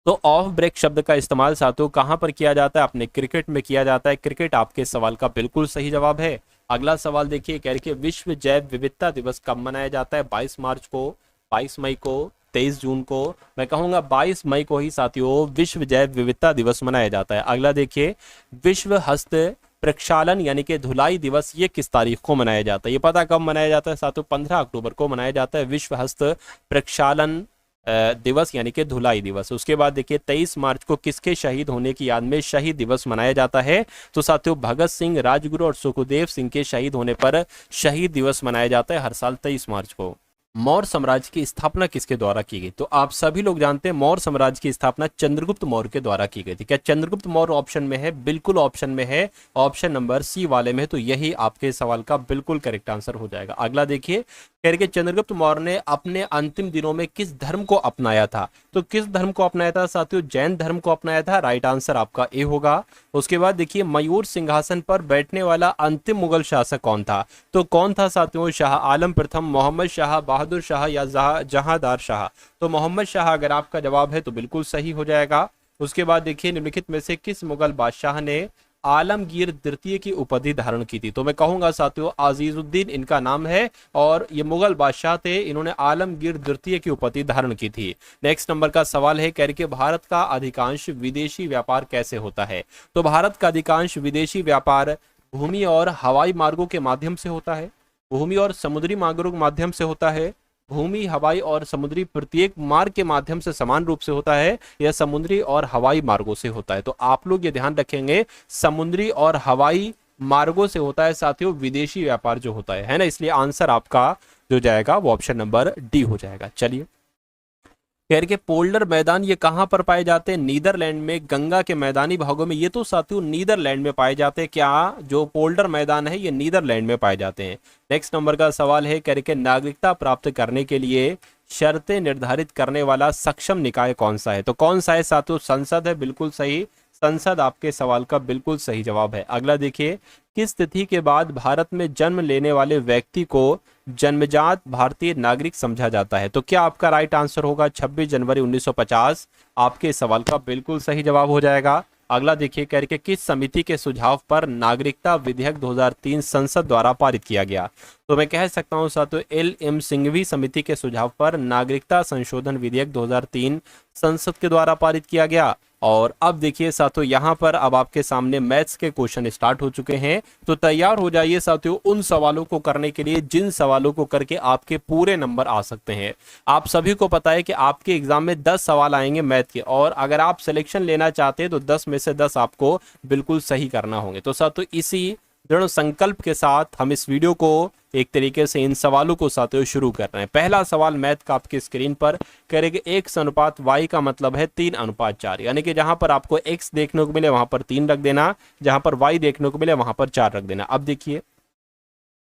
तो ऑफ ब्रेक शब्द का इस्तेमाल साथियों कहां पर किया जाता है, अपने क्रिकेट में किया जाता है। क्रिकेट आपके सवाल का बिल्कुल सही जवाब है। अगला सवाल देखिए, कह रहे कि विश्व जैव विविधता दिवस कब मनाया जाता है, 22 मार्च को, 22 मई को, 23 जून को। मैं कहूंगा 22 मई को ही साथियों विश्व जैव विविधता दिवस मनाया जाता है। अगला देखिए, विश्व हस्त प्रक्षालन यानी कि धुलाई दिवस ये किस तारीख को मनाया जाता है, ये पता कब मनाया जाता है साथियों, 15 अक्टूबर को मनाया जाता है विश्व हस्त प्रक्षालन दिवस यानी कि धुलाई दिवस। उसके बाद देखिए 23 मार्च को किसके शहीद होने की याद में शहीद दिवस मनाया जाता है, तो साथियों भगत सिंह, राजगुरु और सुखदेव सिंह के शहीद होने पर शहीद दिवस मनाया जाता है हर साल 23 मार्च को। मौर्य साम्राज्य की स्थापना किसके द्वारा की गई, तो आप सभी लोग जानते हैं मौर्य साम्राज्य की स्थापना चंद्रगुप्त मौर्य के द्वारा की गई थी। क्या चंद्रगुप्त मौर्य ऑप्शन में है, बिल्कुल ऑप्शन में है, ऑप्शन नंबर सी वाले में, तो यही आपके सवाल का बिल्कुल करेक्ट आंसर हो जाएगा। अगला देखिए, कह रहे कि चंद्रगुप्त मौर्य ने अपने अंतिम दिनों में किस धर्म को अपनाया था, तो किस धर्म को अपनाया था साथियों, जैन धर्म को अपनाया था। राइट आंसर आपका ए होगा। उसके बाद देखिए, मयूर सिंहासन पर बैठने वाला अंतिम मुगल शासक कौन था, तो कौन था साथियों, शाह आलम प्रथम, मोहम्मद शाह, बहादुर शाह या जहांदार शाह। तो मोहम्मद शाह अगर आपका जवाब है तो बिल्कुल सही हो जाएगा। उसके बाद देखिए, निम्नलिखित में से किस मुगल बादशाह ने आलमगीर द्वितीय की उपाधि धारण की थी, तो मैं कहूंगा साथियों अजीजुद्दीन इनका नाम है और ये मुगल बादशाह थे, इन्होंने आलमगीर द्वितीय की उपाधि धारण की थी। नेक्स्ट नंबर का सवाल है, कह रहे कि भारत का अधिकांश विदेशी व्यापार कैसे होता है, तो भारत का अधिकांश विदेशी व्यापार भूमि और हवाई मार्गों के माध्यम से होता है, भूमि और समुद्री मार्गों के माध्यम से होता है, भूमि, हवाई और समुद्री प्रत्येक मार्ग के माध्यम से समान रूप से होता है, या समुद्री और हवाई मार्गों से होता है। तो आप लोग ये ध्यान रखेंगे समुद्री और हवाई मार्गों से होता है साथियों विदेशी व्यापार जो होता है ना, इसलिए आंसर आपका जो जाएगा वो ऑप्शन नंबर डी हो जाएगा। चलिए, कह रहे कि पोल्डर मैदान ये कहां पर पाए जाते हैं, नीदरलैंड में, गंगा के मैदानी भागों में, ये तो साथियों नीदरलैंड में पाए जाते हैं। क्या जो पोल्डर मैदान है ये नीदरलैंड में पाए जाते हैं। नेक्स्ट नंबर का सवाल है, कह रहे कि नागरिकता प्राप्त करने के लिए शर्तें निर्धारित करने वाला सक्षम निकाय कौन सा है, तो कौन सा है साथियों, संसद है, बिल्कुल सही, संसद आपके सवाल का बिल्कुल सही जवाब है। अगला देखिए, किस तिथि के बाद भारत में जन्म लेने वाले व्यक्ति को जन्मजात भारतीय नागरिक समझा जाता है, तो क्या आपका राइट आंसर होगा 26 जनवरी 1950, आपके सवाल का बिल्कुल सही जवाब हो जाएगा। अगला देखिए, कह रहे कि किस समिति के सुझाव पर नागरिकता विधेयक 2003 संसद द्वारा पारित किया गया, तो मैं कह सकता हूं साथियों एल एम सिंघवी समिति के सुझाव पर नागरिकता संशोधन विधेयक 2003 संसद के द्वारा पारित किया गया। और अब देखिए साथियों यहाँ पर अब आपके सामने मैथ्स के क्वेश्चन स्टार्ट हो चुके हैं, तो तैयार हो जाइए साथियों उन सवालों को करने के लिए जिन सवालों को करके आपके पूरे नंबर आ सकते हैं। आप सभी को पता है कि आपके एग्जाम में 10 सवाल आएंगे मैथ के, और अगर आप सिलेक्शन लेना चाहते हैं तो 10 में से 10 आपको बिल्कुल सही करना होंगे। तो साथियों इसी दृढ़ संकल्प के साथ हम इस वीडियो को एक तरीके से इन सवालों को साथियों शुरू कर रहे हैं। पहला सवाल मैथ का आपकी स्क्रीन पर करेंगे, x अनुपात y का मतलब है 3:4, यानी कि जहां पर आपको x देखने को मिले वहां पर 3 रख देना, जहां पर y देखने को मिले वहां पर 4 रख देना। अब देखिए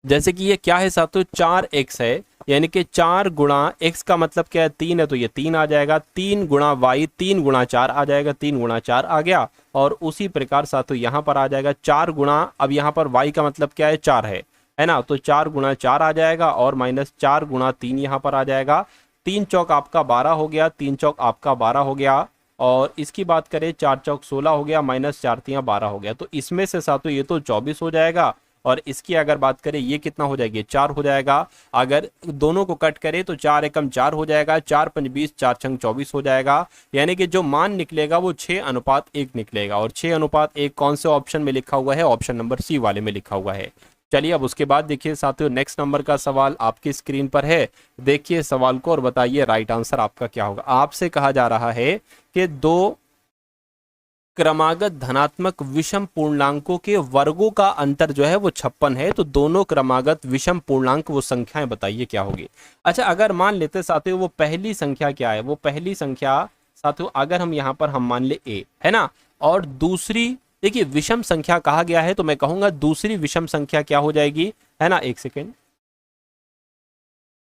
जैसे कि ये क्या है साथियों 4x है, यानी कि 4 गुणा x का मतलब क्या है 3 है, तो ये 3 आ जाएगा, 3 गुणा y 3 गुणा 4 आ जाएगा, 3 गुणा 4 आ गया। और उसी प्रकार साथियों यहाँ पर आ जाएगा 4 गुणा, अब यहाँ पर y का मतलब क्या है 4 है ना, तो 4 गुणा 4 आ जाएगा और माइनस 4 गुणा 3 यहाँ पर आ जाएगा। 3 चौक आपका 12 हो गया, 3 चौक आपका 12 हो गया, और इसकी बात करें 4 चौक 16 हो गया, माइनस 4 3 12 हो गया। तो इसमें से साथियों ये तो 24 हो जाएगा, और इसकी अगर बात करें ये कितना हो जाएगी 4 हो जाएगा। अगर दोनों को कट करें तो 4 एकम 4 हो जाएगा, 4 पंच 20, 4 छंग 24 हो जाएगा, यानी कि जो मान निकलेगा वो 6:1 निकलेगा। और 6:1 कौन से ऑप्शन में लिखा हुआ है, ऑप्शन नंबर सी वाले में लिखा हुआ है। चलिए अब उसके बाद देखिए साथियों नेक्स्ट नंबर का सवाल आपकी स्क्रीन पर है, देखिए सवाल को और बताइए राइट आंसर आपका क्या होगा। आपसे कहा जा रहा है कि दो क्रमागत धनात्मक विषम पूर्णांकों के वर्गों का अंतर जो है वो 56 है, तो दोनों क्रमागत विषम पूर्णांक वो संख्याएं बताइए क्या होगी। अच्छा अगर मान लेते साथियों वो पहली संख्या क्या है, वो पहली संख्या साथियों अगर हम यहाँ पर हम मान ले a है ना, और दूसरी देखिए विषम संख्या कहा गया है, तो मैं कहूंगा दूसरी विषम संख्या क्या हो जाएगी, है ना, एक सेकेंड,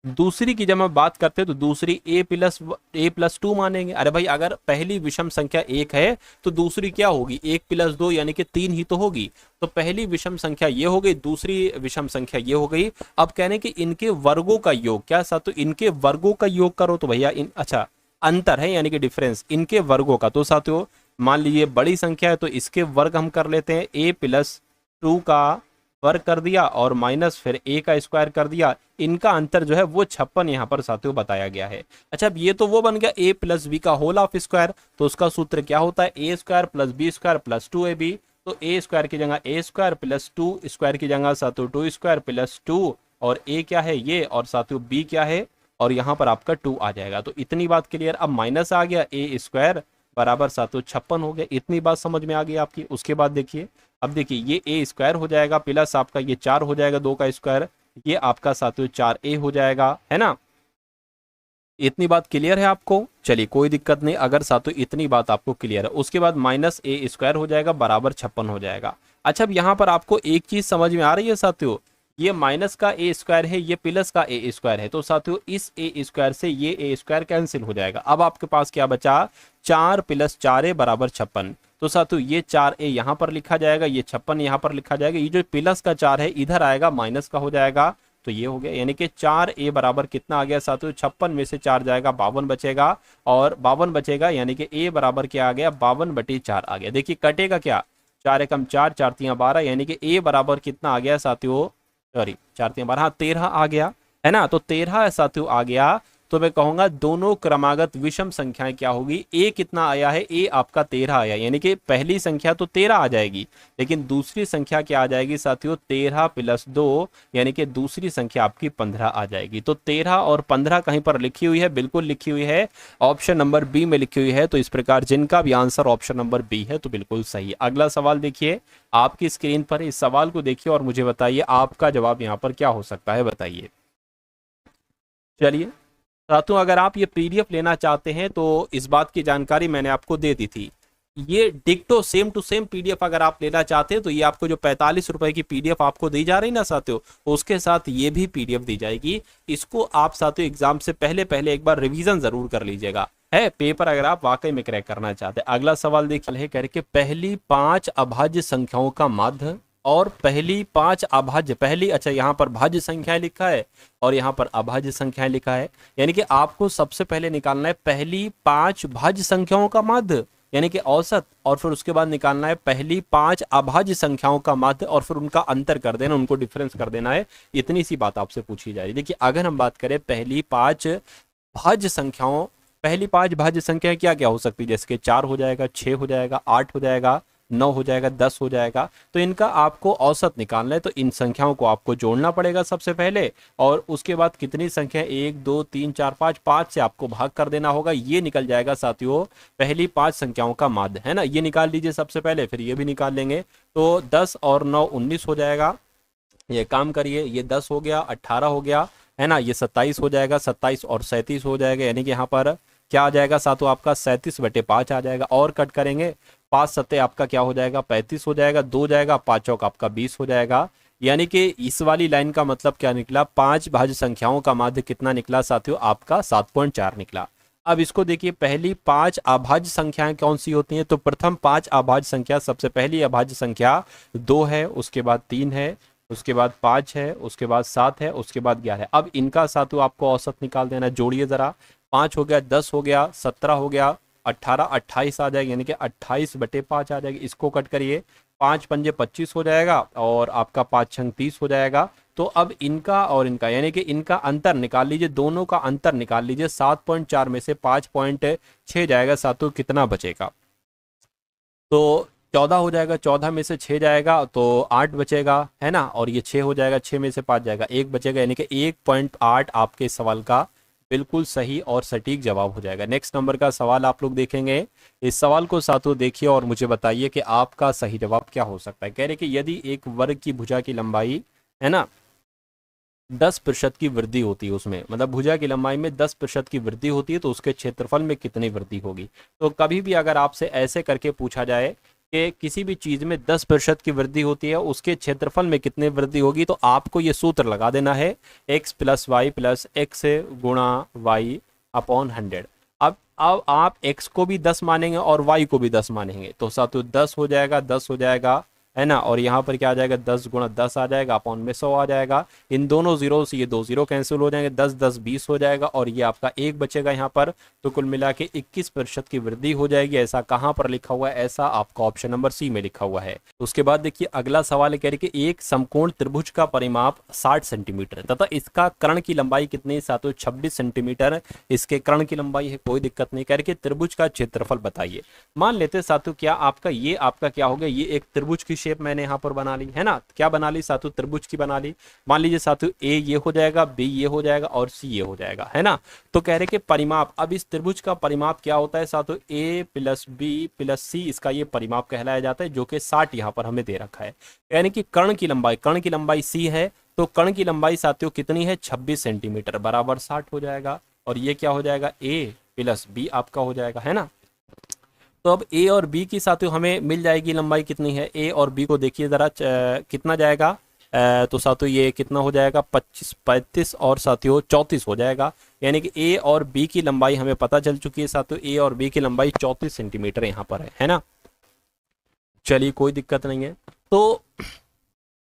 दूसरी की जब हम बात करते हैं तो दूसरी a+2 मानेंगे। अरे भाई अगर पहली विषम संख्या 1 है तो दूसरी क्या होगी 1+2 यानी कि 3 ही तो होगी। तो पहली विषम संख्या ये हो गई, दूसरी विषम संख्या ये हो गई। अब कहने कि इनके वर्गों का योग क्या साथ, तो इनके वर्गों का योग करो तो भैया अच्छा अंतर है यानी कि डिफरेंस इनके वर्गों का, तो साथियों मान लीजिए बड़ी संख्या है तो इसके वर्ग हम कर लेते हैं, a+2 का वर्ग कर दिया और माइनस फिर a का स्क्वायर कर दिया, इनका अंतर जो है वो 56 यहाँ पर साथियों बताया गया है। अच्छा अब ये तो वो बन गया a+b का होल ऑफ स्क्वायर, तो उसका सूत्र क्या होता है a² + b² + 2ab, तो a² की जगह a² + 2 स्क्वायर की जगह साथियों 2² + 2, और a क्या है ये और साथियों b क्या है, और यहाँ पर आपका 2 आ जाएगा। तो इतनी बात क्लियर, अब माइनस आ गया a² बराबर साथियों 56 हो गया, इतनी बात समझ में आ गई आपकी। उसके बाद देखिए अब देखिए ये a² हो जाएगा प्लस आपका ये 4 हो जाएगा 2 का स्क्वायर, ये आपका साथियों 4a हो जाएगा, है ना, इतनी बात क्लियर है आपको। चलिए कोई दिक्कत नहीं अगर साथियों इतनी बात आपको क्लियर है। उसके बाद माइनस a² हो जाएगा बराबर 56 हो जाएगा। अच्छा अब यहाँ पर आपको एक चीज समझ में आ रही है साथियों, ये माइनस का a² है, ये प्लस का a² है, तो साथियों इस a² से ये a² कैंसिल हो जाएगा। अब आपके पास क्या बचा 4 + 4a बराबर 56, तो साथियों ये 4a यहाँ पर लिखा जाएगा, ये 56 यहाँ पर लिखा जाएगा, ये जो प्लस का 4 है इधर आएगा माइनस का हो जाएगा, तो ये हो गया, यानी कि 4a बराबर कितना आ गया साथियों 56 में से 4 जाएगा 52 बचेगा, और 52 बचेगा यानी कि a बराबर क्या आ गया 52/4 आ गया। देखिए कटेगा क्या 4 एकम 4 4 3 12, यानी कि a बराबर कितना आ गया साथियों, सॉरी 4 3 12 हाँ 13 आ गया, है ना, तो 13 साथियों आ गया। तो मैं कहूंगा दोनों क्रमागत विषम संख्याएं क्या होगी, a कितना आया है a आपका 13 आया, यानी कि पहली संख्या तो 13 आ जाएगी, लेकिन दूसरी संख्या क्या आ जाएगी साथियों 13 + 2, यानी कि दूसरी संख्या आपकी 15 आ जाएगी। तो 13 और 15 कहीं पर लिखी हुई है, बिल्कुल लिखी हुई है, ऑप्शन नंबर बी में लिखी हुई है। तो इस प्रकार जिनका भी आंसर ऑप्शन नंबर बी है तो बिल्कुल सही। अगला सवाल देखिए आपकी स्क्रीन पर, इस सवाल को देखिए और मुझे बताइए आपका जवाब यहाँ पर क्या हो सकता है, बताइए। चलिए साथियों अगर आप ये पीडीएफ लेना चाहते हैं तो इस बात की जानकारी मैंने आपको दे दी थी, ये डिक्टो सेम टू सेम पीडीएफ अगर आप लेना चाहते हैं तो ये आपको जो 45 रुपए की पीडीएफ आपको दी जा रही ना साथियों, उसके साथ ये भी पीडीएफ दी जाएगी। इसको आप साथियों एग्जाम से पहले एक बार रिवीजन जरूर कर लीजिएगा, है पेपर अगर आप वाकई में क्रैक करना चाहते हैं। अगला सवाल देखिए करके पहली 5 अभाज्य संख्याओं का माध्य और पहली 5 अभाज्य, पहली अच्छा यहाँ पर भाज्य संख्या लिखा है और यहाँ पर अभाज्य संख्या लिखा है, यानी कि आपको सबसे पहले निकालना है पहली 5 भाज्य संख्याओं का माध्य, यानी कि औसत, और फिर उसके बाद निकालना है पहली 5 अभाज्य संख्याओं का माध्य और फिर उनका अंतर कर देना, उनको डिफरेंस कर देना है। इतनी सी बात आपसे पूछी जा रही है। देखिए अगर हम बात करें पहली 5 भाज्य संख्याओं, पहली 5 भाज्य संख्याएं क्या क्या हो सकती है, जैसे कि 4 हो जाएगा, 6 हो जाएगा, 8 हो जाएगा, 9 हो जाएगा, 10 हो जाएगा। तो इनका आपको औसत निकालना है, तो इन संख्याओं को आपको जोड़ना पड़ेगा सबसे पहले, और उसके बाद कितनी संख्या 1 2 3 4 5, 5 से आपको भाग कर देना होगा। ये निकल जाएगा साथियों पहली 5 संख्याओं का माध्य, है ना। ये निकाल लीजिए सबसे पहले, फिर ये भी निकाल लेंगे। तो 10 और 9 19 हो जाएगा। ये काम करिए, ये 10 हो गया, 18 हो गया, है ना। ये 27 हो जाएगा, 27 और 37 हो जाएगा, यानी कि यहाँ पर क्या आ जाएगा साथियों आपका 37/5 आ जाएगा। और कट करेंगे, 5 सत्ते आपका क्या हो जाएगा 35 हो जाएगा, 2 जाएगा, 5 चौक आपका 20 हो जाएगा। यानी कि इस वाली लाइन का मतलब क्या निकला, 5 भाज्य संख्याओं का माध्य कितना निकला साथियों आपका 7.4 निकला। अब इसको देखिए, पहली 5 अभाज्य संख्याएं कौन सी होती हैं, तो प्रथम 5 अभाज्य संख्या, सबसे पहली अभाज्य संख्या 2 है, उसके बाद 3 है, उसके बाद 5 है, उसके बाद 7 है, उसके बाद 11 है। अब इनका साथियों आपको औसत निकाल देना, जोड़िए जरा। 5 हो गया, 10 हो गया, 17 हो गया, 18 28 आ जाएगा, यानी कि 28/5 आ जाएगी। इसको कट करिए, 5 पंजे 25 हो जाएगा, और आपका 5 छंग 30 हो जाएगा। तो अब इनका और इनका, यानी कि इनका अंतर निकाल लीजिए, दोनों का अंतर निकाल लीजिए। 7.4 में से 5.6 जाएगा साथियों, कितना बचेगा, तो 14 हो जाएगा। 14 में से 6 जाएगा तो 8 बचेगा, है ना। और ये 6 हो जाएगा, 6 में से 5 जाएगा, 1 बचेगा, यानी कि 1.8 आपके सवाल का बिल्कुल सही और सटीक जवाब हो जाएगा। नेक्स्ट नंबर का सवाल आप लोग देखेंगे। इस सवाल को साथियों देखिए और मुझे बताइए कि आपका सही जवाब क्या हो सकता है। कह रहे कि यदि एक वर्ग की भुजा की लंबाई, है ना, 10% की वृद्धि होती है, उसमें मतलब भुजा की लंबाई में 10% की वृद्धि होती है, तो उसके क्षेत्रफल में कितनी वृद्धि होगी। तो कभी भी अगर आपसे ऐसे करके पूछा जाए कि किसी भी चीज में 10% की वृद्धि होती है, उसके क्षेत्रफल में कितनी वृद्धि होगी, तो आपको ये सूत्र लगा देना है, x + y + x × y upon 100। अब आप x को भी 10 मानेंगे और y को भी 10 मानेंगे, तो साथियों 10 हो जाएगा, 10 हो जाएगा, है ना। और यहाँ पर क्या आ जाएगा, 10 × 10 आ जाएगा, अपॉन में 100 आ जाएगा। इन दोनों जीरो से ये 2 जीरो कैंसिल हो जाएंगे, 10 10 20 हो जाएगा, और ये आपका 1 बचेगा यहाँ पर। तो कुल मिला के 21% की वृद्धि हो जाएगी। ऐसा कहाँ पर लिखा हुआ है, ऐसा आपका ऑप्शन नंबर सी में लिखा हुआ है। उसके बाद देखिए अगला सवाल कह रहे कि एक समकोण त्रिभुज का परिमाप 60 सेंटीमीटर तथा इसका कर्ण की लंबाई कितनी, साथियों 26 सेंटीमीटर इसके कर्ण की लंबाई है। कोई दिक्कत नहीं, कह रहे कि त्रिभुज का क्षेत्रफल बताइए। मान लेते साथियों क्या आपका ये आपका क्या हो गया, ये एक त्रिभुज की शेप मैंने यहाँ पर बना ली, है ना। क्या बना ली साथियों, त्रिभुज की बना ली। मान लीजिए साथियों ए ये हो जाएगा, बी ये हो जाएगा और सी ये हो जाएगा, है ना। तो कह रहे कि परिमाप, अब इस त्रिभुज का परिमाप क्या होता है साथियों, ए + बी + सी, इसका ये परिमाप कहलाया जाता है, जो कि 60 यहाँ पर हमें दे रखा है। यानी कि कर्ण की लंबाई सी है, तो कर्ण की लंबाई साथियों कितनी है 26 सेंटीमीटर बराबर 60 हो जाएगा। और ये क्या हो जाएगा, ए + बी आपका हो जाएगा, है ना। तो अब ए और बी की साथियों हमें मिल जाएगी लंबाई कितनी है, ए और बी को देखिए जरा कितना जाएगा, तो साथियों ये कितना हो जाएगा 25 35 और साथियों 34 हो जाएगा। यानी कि ए और बी की लंबाई हमें पता चल चुकी है साथियों, ए और बी की लंबाई 34 सेंटीमीटर यहाँ पर है ना। चलिए कोई दिक्कत नहीं है। तो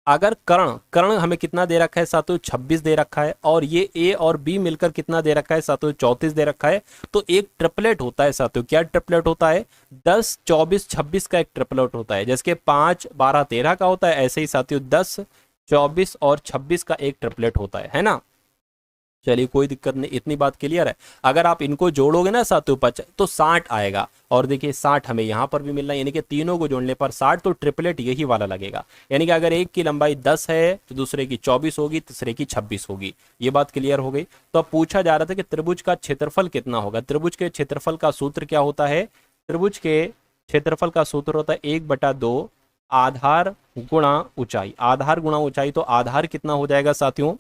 अगर कर्ण हमें कितना दे रखा है साथियों 26 दे रखा है, और ये ए और बी मिलकर कितना दे रखा है साथियों 34 दे रखा है, तो एक ट्रिपलेट होता है साथियों। क्या ट्रिपलेट होता है, 10 24 26 का एक ट्रिपलेट होता है। जैसे कि 5 12 13 का होता है, ऐसे ही साथियों 10 24 और 26 का एक ट्रिपलेट होता है ना। चलिए कोई दिक्कत नहीं, इतनी बात क्लियर है। अगर आप इनको जोड़ोगे ना साथियों तो 60 आएगा, और देखिए 60 हमें यहाँ पर भी मिलना है, यानी कि तीनों को जोड़ने पर 60, तो ट्रिपलेट यही वाला लगेगा। यानी कि अगर एक की लंबाई 10 है तो दूसरे की 24 होगी, तीसरे की 26 होगी। ये बात क्लियर हो गई। तो अब पूछा जा रहा था कि त्रिभुज का क्षेत्रफल कितना होगा। त्रिभुज के क्षेत्रफल का सूत्र क्या होता है, त्रिभुज के क्षेत्रफल का सूत्र होता है 1/2 आधार गुणा ऊंचाई। आधार गुणा ऊंचाई, तो आधार कितना हो जाएगा साथियों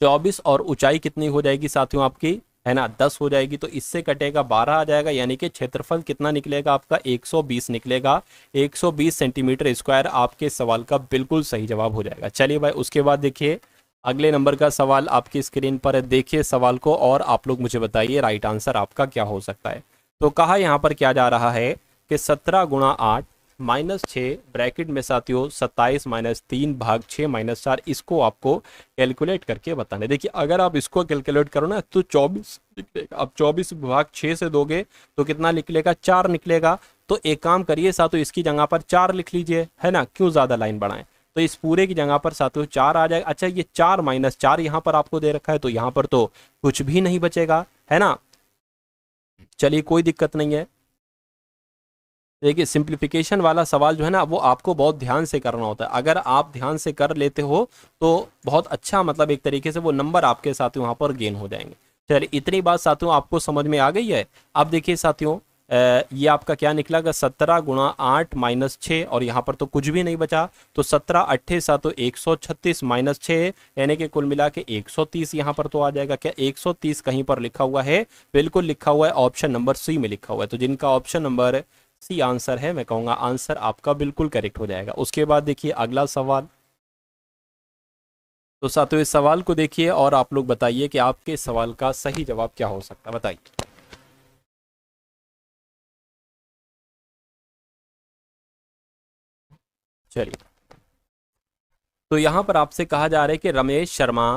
24, और ऊंचाई कितनी हो जाएगी साथियों आपकी, है ना 10 हो जाएगी। तो इससे कटेगा 12 आ जाएगा, यानी कि क्षेत्रफल कितना निकलेगा आपका 120 निकलेगा। 120 सेंटीमीटर स्क्वायर आपके सवाल का बिल्कुल सही जवाब हो जाएगा। चलिए भाई उसके बाद देखिए अगले नंबर का सवाल आपकी स्क्रीन पर है। देखिए सवाल को और आप लोग मुझे बताइए राइट आंसर आपका क्या हो सकता है। तो कहा यहाँ पर क्या जा रहा है कि 17 × 8 -6 ब्रैकेट में साथियों 27 -3 भाग 6 -4, इसको आपको कैलकुलेट करके बताना है। देखिए अगर आप इसको कैलकुलेट करो ना तो 24 निकलेगा। अब 24 भाग 6 से दोगे तो कितना निकलेगा, 4 निकलेगा। तो एक काम करिए साथियों, इसकी जगह पर 4 लिख लीजिए, है ना, क्यों ज़्यादा लाइन बढ़ाएं। तो इस पूरे की जगह पर साथियों 4 आ जाएगा। अच्छा ये 4 -4 यहाँ पर आपको दे रखा है, तो यहाँ पर तो कुछ भी नहीं बचेगा, है ना। चलिए कोई दिक्कत नहीं है। देखिए सिंप्लीफिकेशन वाला सवाल जो है ना वो आपको बहुत ध्यान से करना होता है। अगर आप ध्यान से कर लेते हो तो बहुत अच्छा, मतलब एक तरीके से वो नंबर आपके साथियों वहाँ पर गेन हो जाएंगे। चलिए इतनी बात साथियों आपको समझ में आ गई है। अब देखिए साथियों ये आपका क्या निकला, 17 गुणा 8 -6, और यहाँ पर तो कुछ भी नहीं बचा, तो 17 8 सातों 136 -6 यानी कि कुल मिला के 130 यहाँ पर तो आ जाएगा। क्या 130 कहीं पर लिखा हुआ है? बिल्कुल लिखा हुआ है, ऑप्शन नंबर सी में लिखा हुआ है। तो जिनका ऑप्शन नंबर सी आंसर है, मैं कहूँगा आंसर आपका बिल्कुल करेक्ट हो जाएगा। उसके बाद देखिए अगला सवाल। तो साथियों इस सवाल को देखिए और आप लोग बताइए कि आपके सवाल का सही जवाब क्या हो सकता है, बताइए। चलिए तो यहाँ पर आपसे कहा जा रहा है कि रमेश शर्मा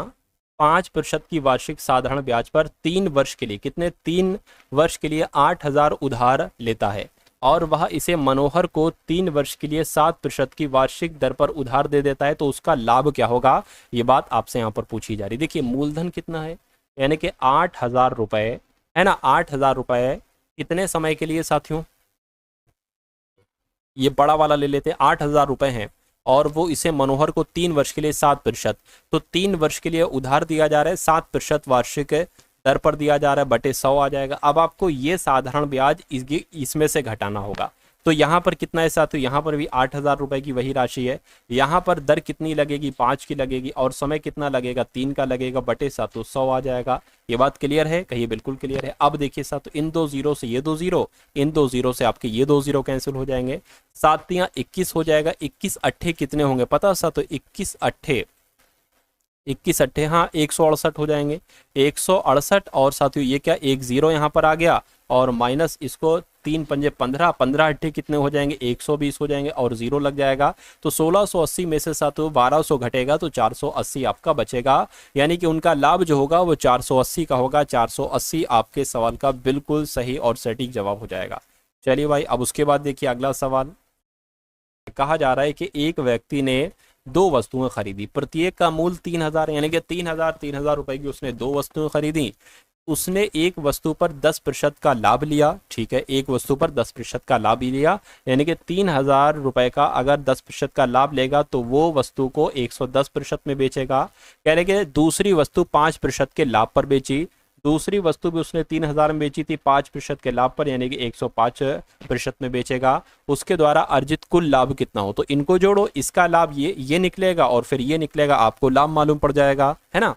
5% की वार्षिक साधारण ब्याज पर 3 वर्ष के लिए, कितने, 3 वर्ष के लिए 8,000 उधार लेता है, और वह इसे मनोहर को 3 वर्ष के लिए 7% की वार्षिक दर पर उधार दे देता है, तो उसका लाभ क्या होगा, ये बात आपसे यहाँ पर पूछी जा रही है। देखिए मूलधन कितना है, यानी कि 8,000 रुपए, है ना, 8,000 रुपए कितने समय के लिए साथियों, ये बड़ा वाला ले लेते हैं, 8,000 रुपए हैं, और वो इसे मनोहर को 3 वर्ष के लिए 7%, तो 3 वर्ष के लिए उधार दिया जा रहा है, 7% वार्षिक दर पर दिया जा रहा है, बटे 100 आ जाएगा। अब आपको ये साधारण ब्याज इसमें से घटाना होगा। तो यहाँ पर कितना है साथियों, यहाँ पर भी 8,000 रुपए की वही राशि है। यहाँ पर दर कितनी लगेगी, 5 की लगेगी, और समय कितना लगेगा, 3 का लगेगा, बटे 7, तो 100 आ जाएगा। ये बात क्लियर है, कहिए बिल्कुल क्लियर है। अब देखिए साथियों इन 2 जीरो से ये 2 जीरो, इन 2 जीरो से आपके ये 2 जीरो कैंसिल हो जाएंगे, 7 तियां 21 हो जाएगा। 21 अट्ठे कितने होंगे पता है साथियों, 21 अट्ठे, 21 अट्ठे, हाँ 168 हो जाएंगे, 168। और साथियों ये क्या, एक जीरो यहाँ पर आ गया, और माइनस इसको 3 पंजे 15, 15 अट्ठे कितने हो जाएंगे, 120 हो जाएंगे, और जीरो लग जाएगा। तो 1680 में से साथियों 1200 घटेगा तो 480 आपका बचेगा, यानी कि उनका लाभ जो होगा वो 480 का होगा। 480 आपके सवाल का बिल्कुल सही और सटीक जवाब हो जाएगा। चलिए भाई अब उसके बाद देखिए अगला सवाल। कहा जा रहा है कि एक व्यक्ति ने 2 वस्तुएं खरीदी, प्रत्येक का मूल्य 3,000, यानी कि 3,000 रुपए की उसने 2 वस्तुएं खरीदी। उसने एक वस्तु पर 10% का लाभ लिया, ठीक है, एक वस्तु पर 10% का लाभ ही लिया, यानी कि 3,000 रुपए का अगर 10% का लाभ लेगा तो वो वस्तु को 110% में बेचेगा। यानी कि दूसरी वस्तु 5% के लाभ पर बेची, दूसरी वस्तु भी उसने 3,000 में बेची थी 5% के लाभ पर, यानी कि 105% में बेचेगा। उसके द्वारा अर्जित कुल लाभ कितना हो, तो इनको जोड़ो, इसका लाभ ये निकलेगा और फिर ये निकलेगा, आपको लाभ मालूम पड़ जाएगा, है ना।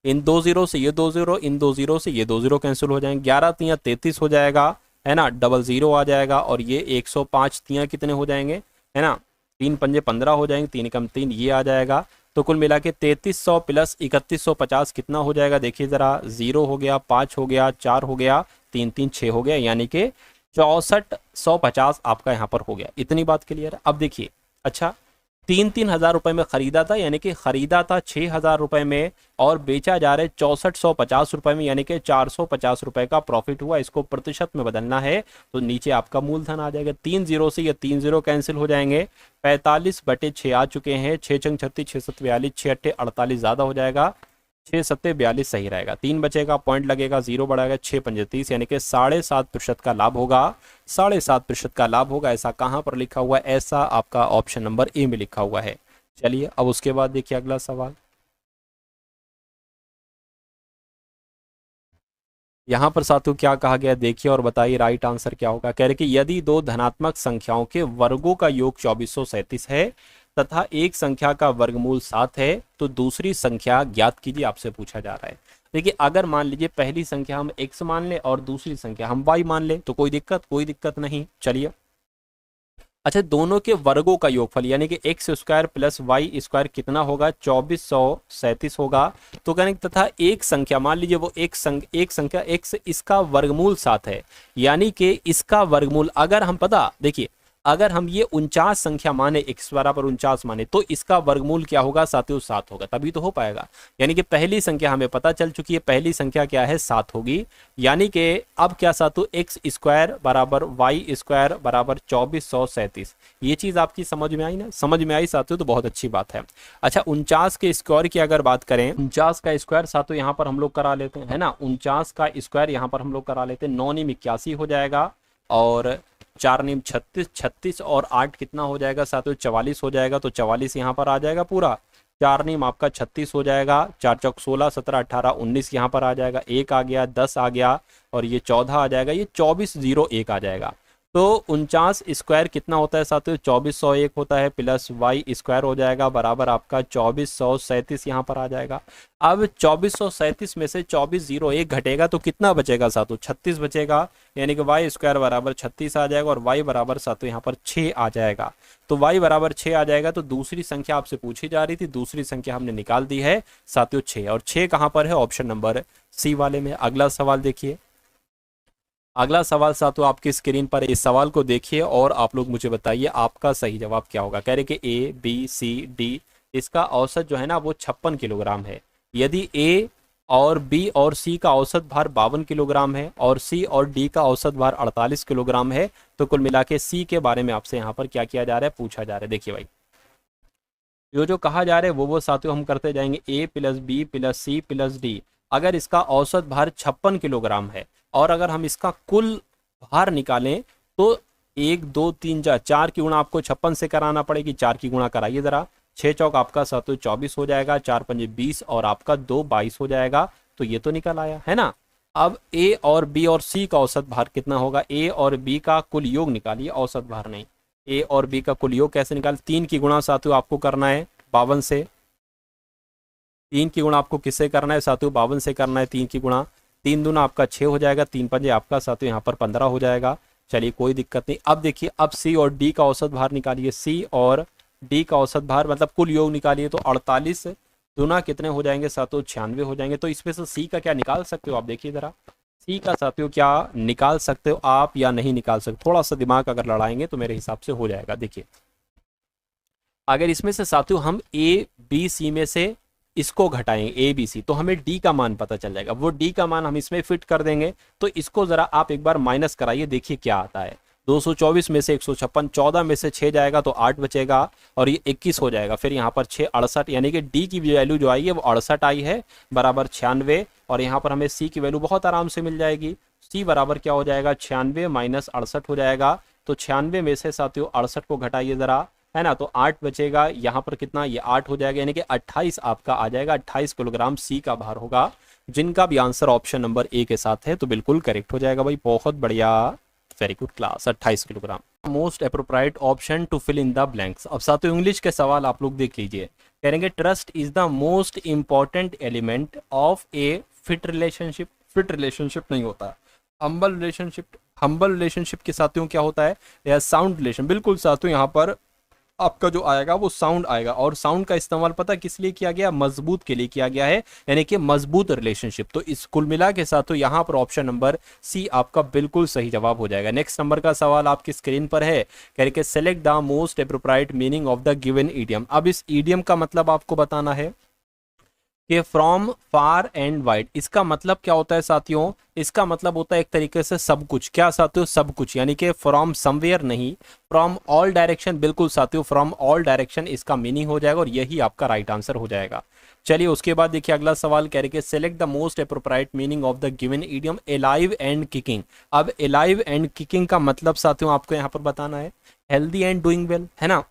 इन 2 जीरो से ये 2 जीरो, इन 2 जीरो से ये 2 जीरो कैंसिल हो जाएंगे, 11 तियां 33 हो जाएगा, है ना, डबल जीरो आ जाएगा, और ये 105 तियां कितने हो जाएंगे, है ना, 3 पंजे 15 हो जाएंगे, 3 कम 3 ये आ जाएगा। तो कुल मिला के 3300 प्लस 3150 कितना हो जाएगा, देखिए जरा, 0 हो गया, 5 हो गया, 4 हो गया, 3 3 6 हो गया, यानी कि 6450 आपका यहाँ पर हो गया। इतनी बात क्लियर है। अब देखिए, अच्छा 3 हजार रुपए में खरीदा था, यानी कि खरीदा था 6,000 रुपए में, और बेचा जा रहा है 6450 रुपए में, यानी कि 450 रुपए का प्रॉफिट हुआ। इसको प्रतिशत में बदलना है तो नीचे आपका मूलधन आ जाएगा। 3 जीरो से ये 3 जीरो कैंसिल हो जाएंगे, 45/6 आ चुके हैं, 6 चंग 36, 6 7 42, 6 अट्ठे 48 ज्यादा हो जाएगा, 6 सत्ते 42 सही रहेगा, 3 बचेगा, पॉइंट लगेगा, 0 बढ़ाएगा, 6 पंजे 30, यानी कि 7.5% का लाभ होगा, 7.5% का लाभ होगा। ऐसा कहाँ पर लिखा हुआ है, ऐसा आपका ऑप्शन नंबर ए में लिखा हुआ है। चलिए अब उसके बाद देखिए अगला सवाल। यहाँ पर साथियों क्या कहा गया देखिए और बताइए राइट आंसर क्या होगा। कह रहे कि यदि 2 धनात्मक संख्याओं के वर्गों का योग 2437 है तथा एक संख्या का वर्गमूल 7 है तो दूसरी संख्या ज्ञात कीजिए, आपसे पूछा जा रहा है। देखिए अगर मान लीजिए पहली संख्या हम x मान ले और दूसरी संख्या हम y मान ले तो कोई दिक्कत नहीं। चलिए अच्छा, दोनों के वर्गों का योगफल यानी कि x square plus y square कितना होगा, 2437 होगा। तो कहने तथा एक संख्या मान लीजिए वो एक संख्या x, इसका वर्गमूल 7 है, यानी कि इसका वर्गमूल अगर हम देखिए अगर हम ये 49 संख्या माने, x बराबर 49 माने, तो इसका वर्गमूल क्या होगा साथियों? 7 होगा, तभी तो हो पाएगा। यानी कि पहली संख्या हमें पता चल चुकी है, पहली संख्या क्या है? 7 होगी। यानी कि अब क्या साथियों? एक्स स्क्वायर बराबर वाई स्क्वायर बराबर 2437। ये चीज आपकी समझ में आई ना? समझ में आई साथियों, तो बहुत अच्छी बात है। अच्छा, 49 के स्क्वायर की अगर बात करें, 49 का स्क्वायर साथियों यहाँ पर हम लोग करा लेते हैं, है ना? 49 का स्क्वायर यहाँ पर हम लोग करा लेते हैं, 9 नीम 81 हो जाएगा, और 4 नीम 36, 36 और 8 कितना हो जाएगा साथियों? 44 हो जाएगा। तो 44 यहाँ पर आ जाएगा पूरा। 4 नीम आपका 36 हो जाएगा, 4 चौक 16, 17, 18, 19 यहाँ पर आ जाएगा, 1 आ गया, 10 आ गया, और ये 14 आ जाएगा, ये 2401 आ जाएगा। तो 49 स्क्वायर कितना होता है साथियों? 2401 होता है, प्लस वाई स्क्वायर हो जाएगा बराबर आपका 2437 यहाँ पर आ जाएगा। अब 2437 में से 2401 घटेगा तो कितना बचेगा साथियों? 36 बचेगा। यानी कि वाई स्क्वायर बराबर 36 आ जाएगा, और वाई बराबर साथियों यहाँ पर 6 आ जाएगा। तो वाई बराबर 6 आ जाएगा। तो दूसरी संख्या आपसे पूछी जा रही थी, दूसरी संख्या हमने निकाल दी है साथियों 6, और 6 कहाँ पर है? ऑप्शन नंबर सी वाले में। अगला सवाल देखिए, अगला सवाल साथियों आपकी स्क्रीन पर, इस सवाल को देखिए और आप लोग मुझे बताइए आपका सही जवाब क्या होगा। कह रहे कि ए बी सी डी, इसका औसत जो है ना वो 56 किलोग्राम है। यदि ए और बी और सी का औसत भार 52 किलोग्राम है, और सी और डी का औसत भार 48 किलोग्राम है, तो कुल मिला के सी के बारे में आपसे यहाँ पर क्या किया जा रहा है? पूछा जा रहा है। देखिए भाई, जो कहा जा रहा है वो साथियों हम करते जाएंगे, A plus B plus C plus D. अगर इसका औसत भार 56 किलोग्राम है, और अगर हम इसका कुल भार निकालें, तो 1 2 3 4 की गुणा आपको 56 से कराना पड़ेगी। 4 की गुणा कराइए जरा, 6 चौक आपका साथियों 24 हो जाएगा, 4 पंजे 20, और आपका 2 22 हो जाएगा। तो ये तो निकल आया है ना। अब ए और बी और सी का औसत भार कितना होगा? ए और बी का कुल योग निकालिए, औसत भार नहीं। ए और बी का कुल योग कैसे निकाल? 3 की गुणा साथियों आपको करना है 52 से। 3 की गुणा आपको किससे करना है साथियों? 52 से करना है 3 की गुणा। 3 दूना आपका 6 हो जाएगा, 3 पंजे आपका साथियों यहाँ पर 15 हो जाएगा। चलिए कोई दिक्कत नहीं। अब देखिए, अब सी और डी का औसत भार निकालिए। सी और डी का औसत भार मतलब कुल योग निकालिए। तो 48 दूना कितने हो जाएंगे साथियों? 96 हो जाएंगे। तो इसमें से सी का क्या निकाल सकते हो आप? देखिए जरा, सी का साथियों क्या निकाल सकते हो आप या नहीं निकाल सकते? थोड़ा सा दिमाग अगर लड़ाएंगे तो मेरे हिसाब से हो जाएगा। देखिए, अगर इसमें से साथियों हम ए बी सी में से इसको घटाएंगे, ए बी सी, तो हमें डी का मान पता चल जाएगा। वो डी का मान हम इसमें फिट कर देंगे। तो इसको जरा आप एक बार माइनस कराइए, देखिए क्या आता है। 224 में से 156, 14 में से 6 जाएगा तो 8 बचेगा, और ये 21 हो जाएगा। फिर यहाँ पर 6 68, यानी कि डी की वैल्यू जो आई है वो 68 आई है, बराबर 96। और यहाँ पर हमें सी की वैल्यू बहुत आराम से मिल जाएगी। सी बराबर क्या हो जाएगा? 96 माइनस 68 हो जाएगा। तो 96 में से साथियों 68 को घटाइए जरा, है ना, तो 8 बचेगा। यहाँ पर कितना? ये 8 हो जाएगा, यानी कि 28 आपका आ जाएगा। 28 किलोग्राम सी का भार होगा, जिनका भी आंसर ऑप्शन नंबर ए के साथ है, तो बिल्कुल करेक्ट हो जाएगा भाई। बहुत बढ़िया, very good class, 28 kilogram. Most appropriate option to fill in the blanks. अब साथियों इंग्लिश के सवाल आप लोग देख लीजिए। कहेंगे trust is the most important element of A fit relationship. Fit relationship नहीं होता, हम्बल रिलेशनशिप। हम्बल रिलेशनशिप के साथियों क्या होता है? या साउंड रिलेशन। बिल्कुल साथियों, यहाँ पर आपका जो आएगा वो साउंड आएगा, और साउंड का इस्तेमाल पता किस लिए किया गया? मजबूत के लिए किया गया है, यानी कि मजबूत रिलेशनशिप। तो इस कुल मिला के साथ तो यहाँ पर ऑप्शन नंबर सी आपका बिल्कुल सही जवाब हो जाएगा। नेक्स्ट नंबर का सवाल आपकी स्क्रीन पर है, कह रहे कि select the most appropriate meaning of the given idiom. अब इस ईडियम का मतलब आपको बताना है कि फ्रॉम फार एंड वाइड। इसका मतलब क्या होता है साथियों? इसका मतलब होता है एक तरीके से सब कुछ। क्या साथियों? सब कुछ, यानी कि फ्रॉम समवेयर नहीं, फ्रॉम ऑल डायरेक्शन। बिल्कुल साथियों, फ्रॉम ऑल डायरेक्शन इसका मीनिंग हो जाएगा, और यही आपका राइट आंसर हो जाएगा। चलिए उसके बाद देखिए अगला सवाल कह रहे कि select the most appropriate meaning of the given idiom alive and kicking. अब एलाइव एंड किकिंग का मतलब साथियों आपको यहाँ पर बताना है हेल्दी एंड डूइंग वेल, है ना,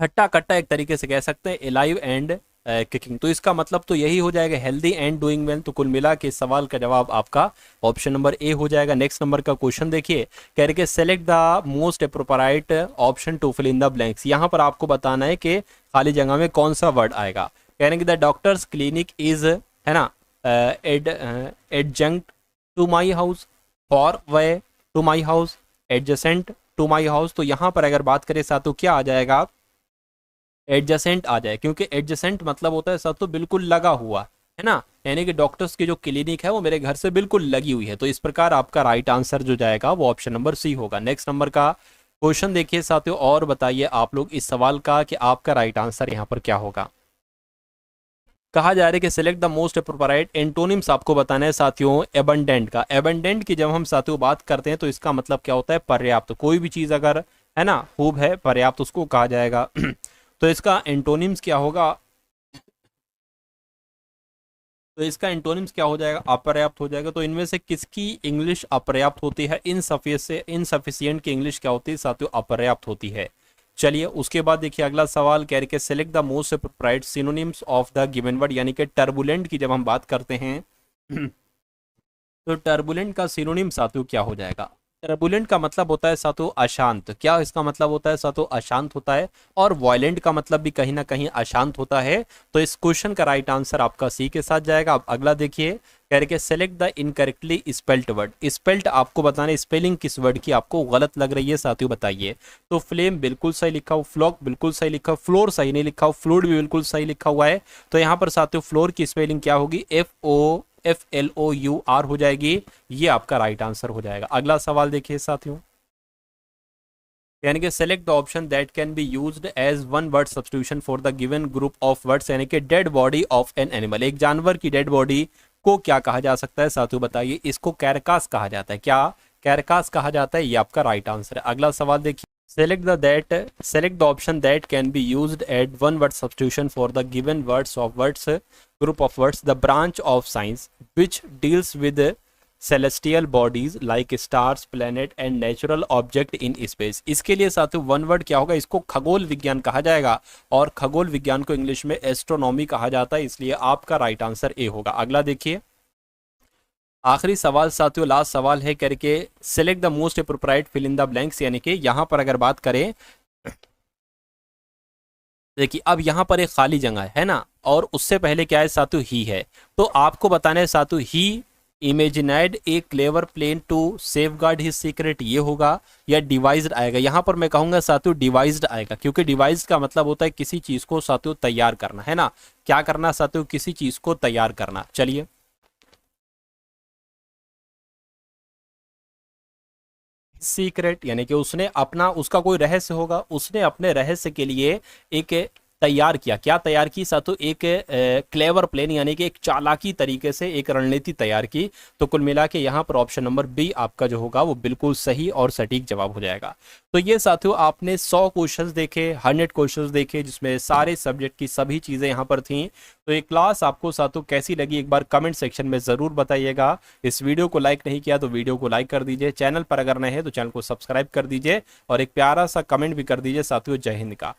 हट्टा कट्टा एक तरीके से कह सकते हैं एलाइव एंड किकिंग। तो इसका मतलब तो यही हो जाएगा, हेल्दी एंड डूइंग वेल। तो कुल मिला के सवाल का जवाब आपका ऑप्शन नंबर ए हो जाएगा। नेक्स्ट नंबर का क्वेश्चन देखिए, कह रहे कि select the most appropriate option to fill in the blanks. यहाँ पर आपको बताना है कि खाली जगह में कौन सा वर्ड आएगा। कह रहे हैं कि द डॉक्टर्स क्लिनिक इज, है ना, adjunct to my house, for way to my house, adjacent to my house. तो यहाँ पर अगर बात करें साथ तो क्या आ जाएगा? एडजेसेंट आ जाए, क्योंकि एडजेसेंट मतलब होता है साथ तो बिल्कुल लगा हुआ, है ना, यानी कि डॉक्टर्स की जो क्लिनिक है वो मेरे घर से बिल्कुल लगी हुई है। तो इस प्रकार आपका राइट आंसर जो जाएगा वो ऑप्शन नंबर सी होगा। नेक्स्ट नंबर का क्वेश्चन देखिए साथियों और बताइए आप लोग इस सवाल का कि आपका राइट आंसर यहाँ पर क्या होगा। कहा जा रहा है कि select the most appropriate antonyms आपको बताना है साथियों एबंडेंट का। एबंडेंट की जब हम साथियों बात करते हैं तो इसका मतलब क्या होता है, पर्याप्त। कोई भी चीज अगर है ना खूब है, पर्याप्त उसको कहा जाएगा। तो इसका एंटोनिम्स क्या होगा, तो इसका एंटोनिम्स क्या हो जाएगा, अपर्याप्त हो जाएगा। तो इनमें से किसकी इंग्लिश अपर्याप्त होती है, इनसफिशिएंट की इंग्लिश क्या होती है साथियों, अपर्याप्त होती है। चलिए उसके बाद देखिए अगला सवाल कह रहे कि select the most appropriate synonyms of the given word, यानी कि टर्बुलेंट की जब हम बात करते हैं तो टर्बुलेंट का सिनोनिम साथियों क्या हो जाएगा। टर्बुलेंट का मतलब होता है साथियों अशांत। क्या इसका मतलब होता है साथियों, अशांत होता है। और वायलेंट का मतलब भी कहीं ना कहीं अशांत होता है। तो इस क्वेश्चन का राइट आंसर आपका सी के साथ जाएगा। अब अगला देखिए कह रहे select the incorrectly spelt word. Spelt आपको बताना, स्पेलिंग किस वर्ड की आपको गलत लग रही है साथियों बताइए। तो फ्लेम बिल्कुल सही लिखा हो, फ्लॉक बिल्कुल सही लिखा हो, फ्लोर सही नहीं लिखा हो, फ्लूइड भी बिल्कुल सही लिखा हुआ है। तो यहाँ पर साथियों फ्लोर की स्पेलिंग क्या होगी, FLOUR हो जाएगी। ये आपका राइट आंसर हो जाएगा। अगला सवाल देखिए साथियों, यानी कि select the option that can be used as one word substitution for the given group of words, यानी कि dead body of an animal. एक जानवर की डेड बॉडी को क्या कहा जा सकता है साथियों बताइए। इसको कैरकास कहा जाता है। क्या कैरकास कहा जाता है, ये आपका राइट आंसर है। अगला सवाल देखिए, select the option that can be used at one word substitution for the given group of words, the branch of science which deals with celestial bodies like stars, planet and natural object in space। इसके लिए साथियों one word क्या होगा, इसको खगोल विज्ञान कहा जाएगा। और खगोल विज्ञान को इंग्लिश में एस्ट्रोनॉमी कहा जाता है, इसलिए आपका राइट आंसर ए होगा। अगला देखिए आखिरी सवाल साथियों, लास्ट सवाल है करके select the most appropriate fill in the blanks, यानी कि यहां पर अगर बात करें, देखिए अब यहां पर एक खाली जगह है ना, और उससे पहले क्या है साथियों, ही है। तो आपको बताना है साथियों, he imagined a clever plan to safeguard his secret, ये होगा या डिवाइज्ड आएगा। यहां पर मैं कहूंगा साथियों डिवाइज्ड आएगा, क्योंकि डिवाइस का मतलब होता है किसी चीज को साथियों तैयार करना, है ना। क्या करना साथियों, किसी चीज को तैयार करना। चलिए सीक्रेट यानी कि उसने अपना, उसका कोई रहस्य होगा, उसने अपने रहस्य के लिए एक तैयार किया। क्या तैयार की साथियों, एक क्लेवर प्लान यानी कि एक चालाकी तरीके से एक रणनीति तैयार की। तो कुल मिला के यहाँ पर ऑप्शन नंबर बी आपका जो होगा वो बिल्कुल सही और सटीक जवाब हो जाएगा। तो ये साथियों आपने 100 क्वेश्चंस देखे, 100 क्वेश्चंस देखे, जिसमें सारे सब्जेक्ट की सभी चीजें यहाँ पर थी। तो ये क्लास आपको साथियों कैसी लगी एक बार कमेंट सेक्शन में जरूर बताइएगा। इस वीडियो को लाइक नहीं किया तो वीडियो को लाइक कर दीजिए, चैनल पर अगर नए हैं तो चैनल को सब्सक्राइब कर दीजिए और एक प्यारा सा कमेंट भी कर दीजिए साथियों। जय हिंद का।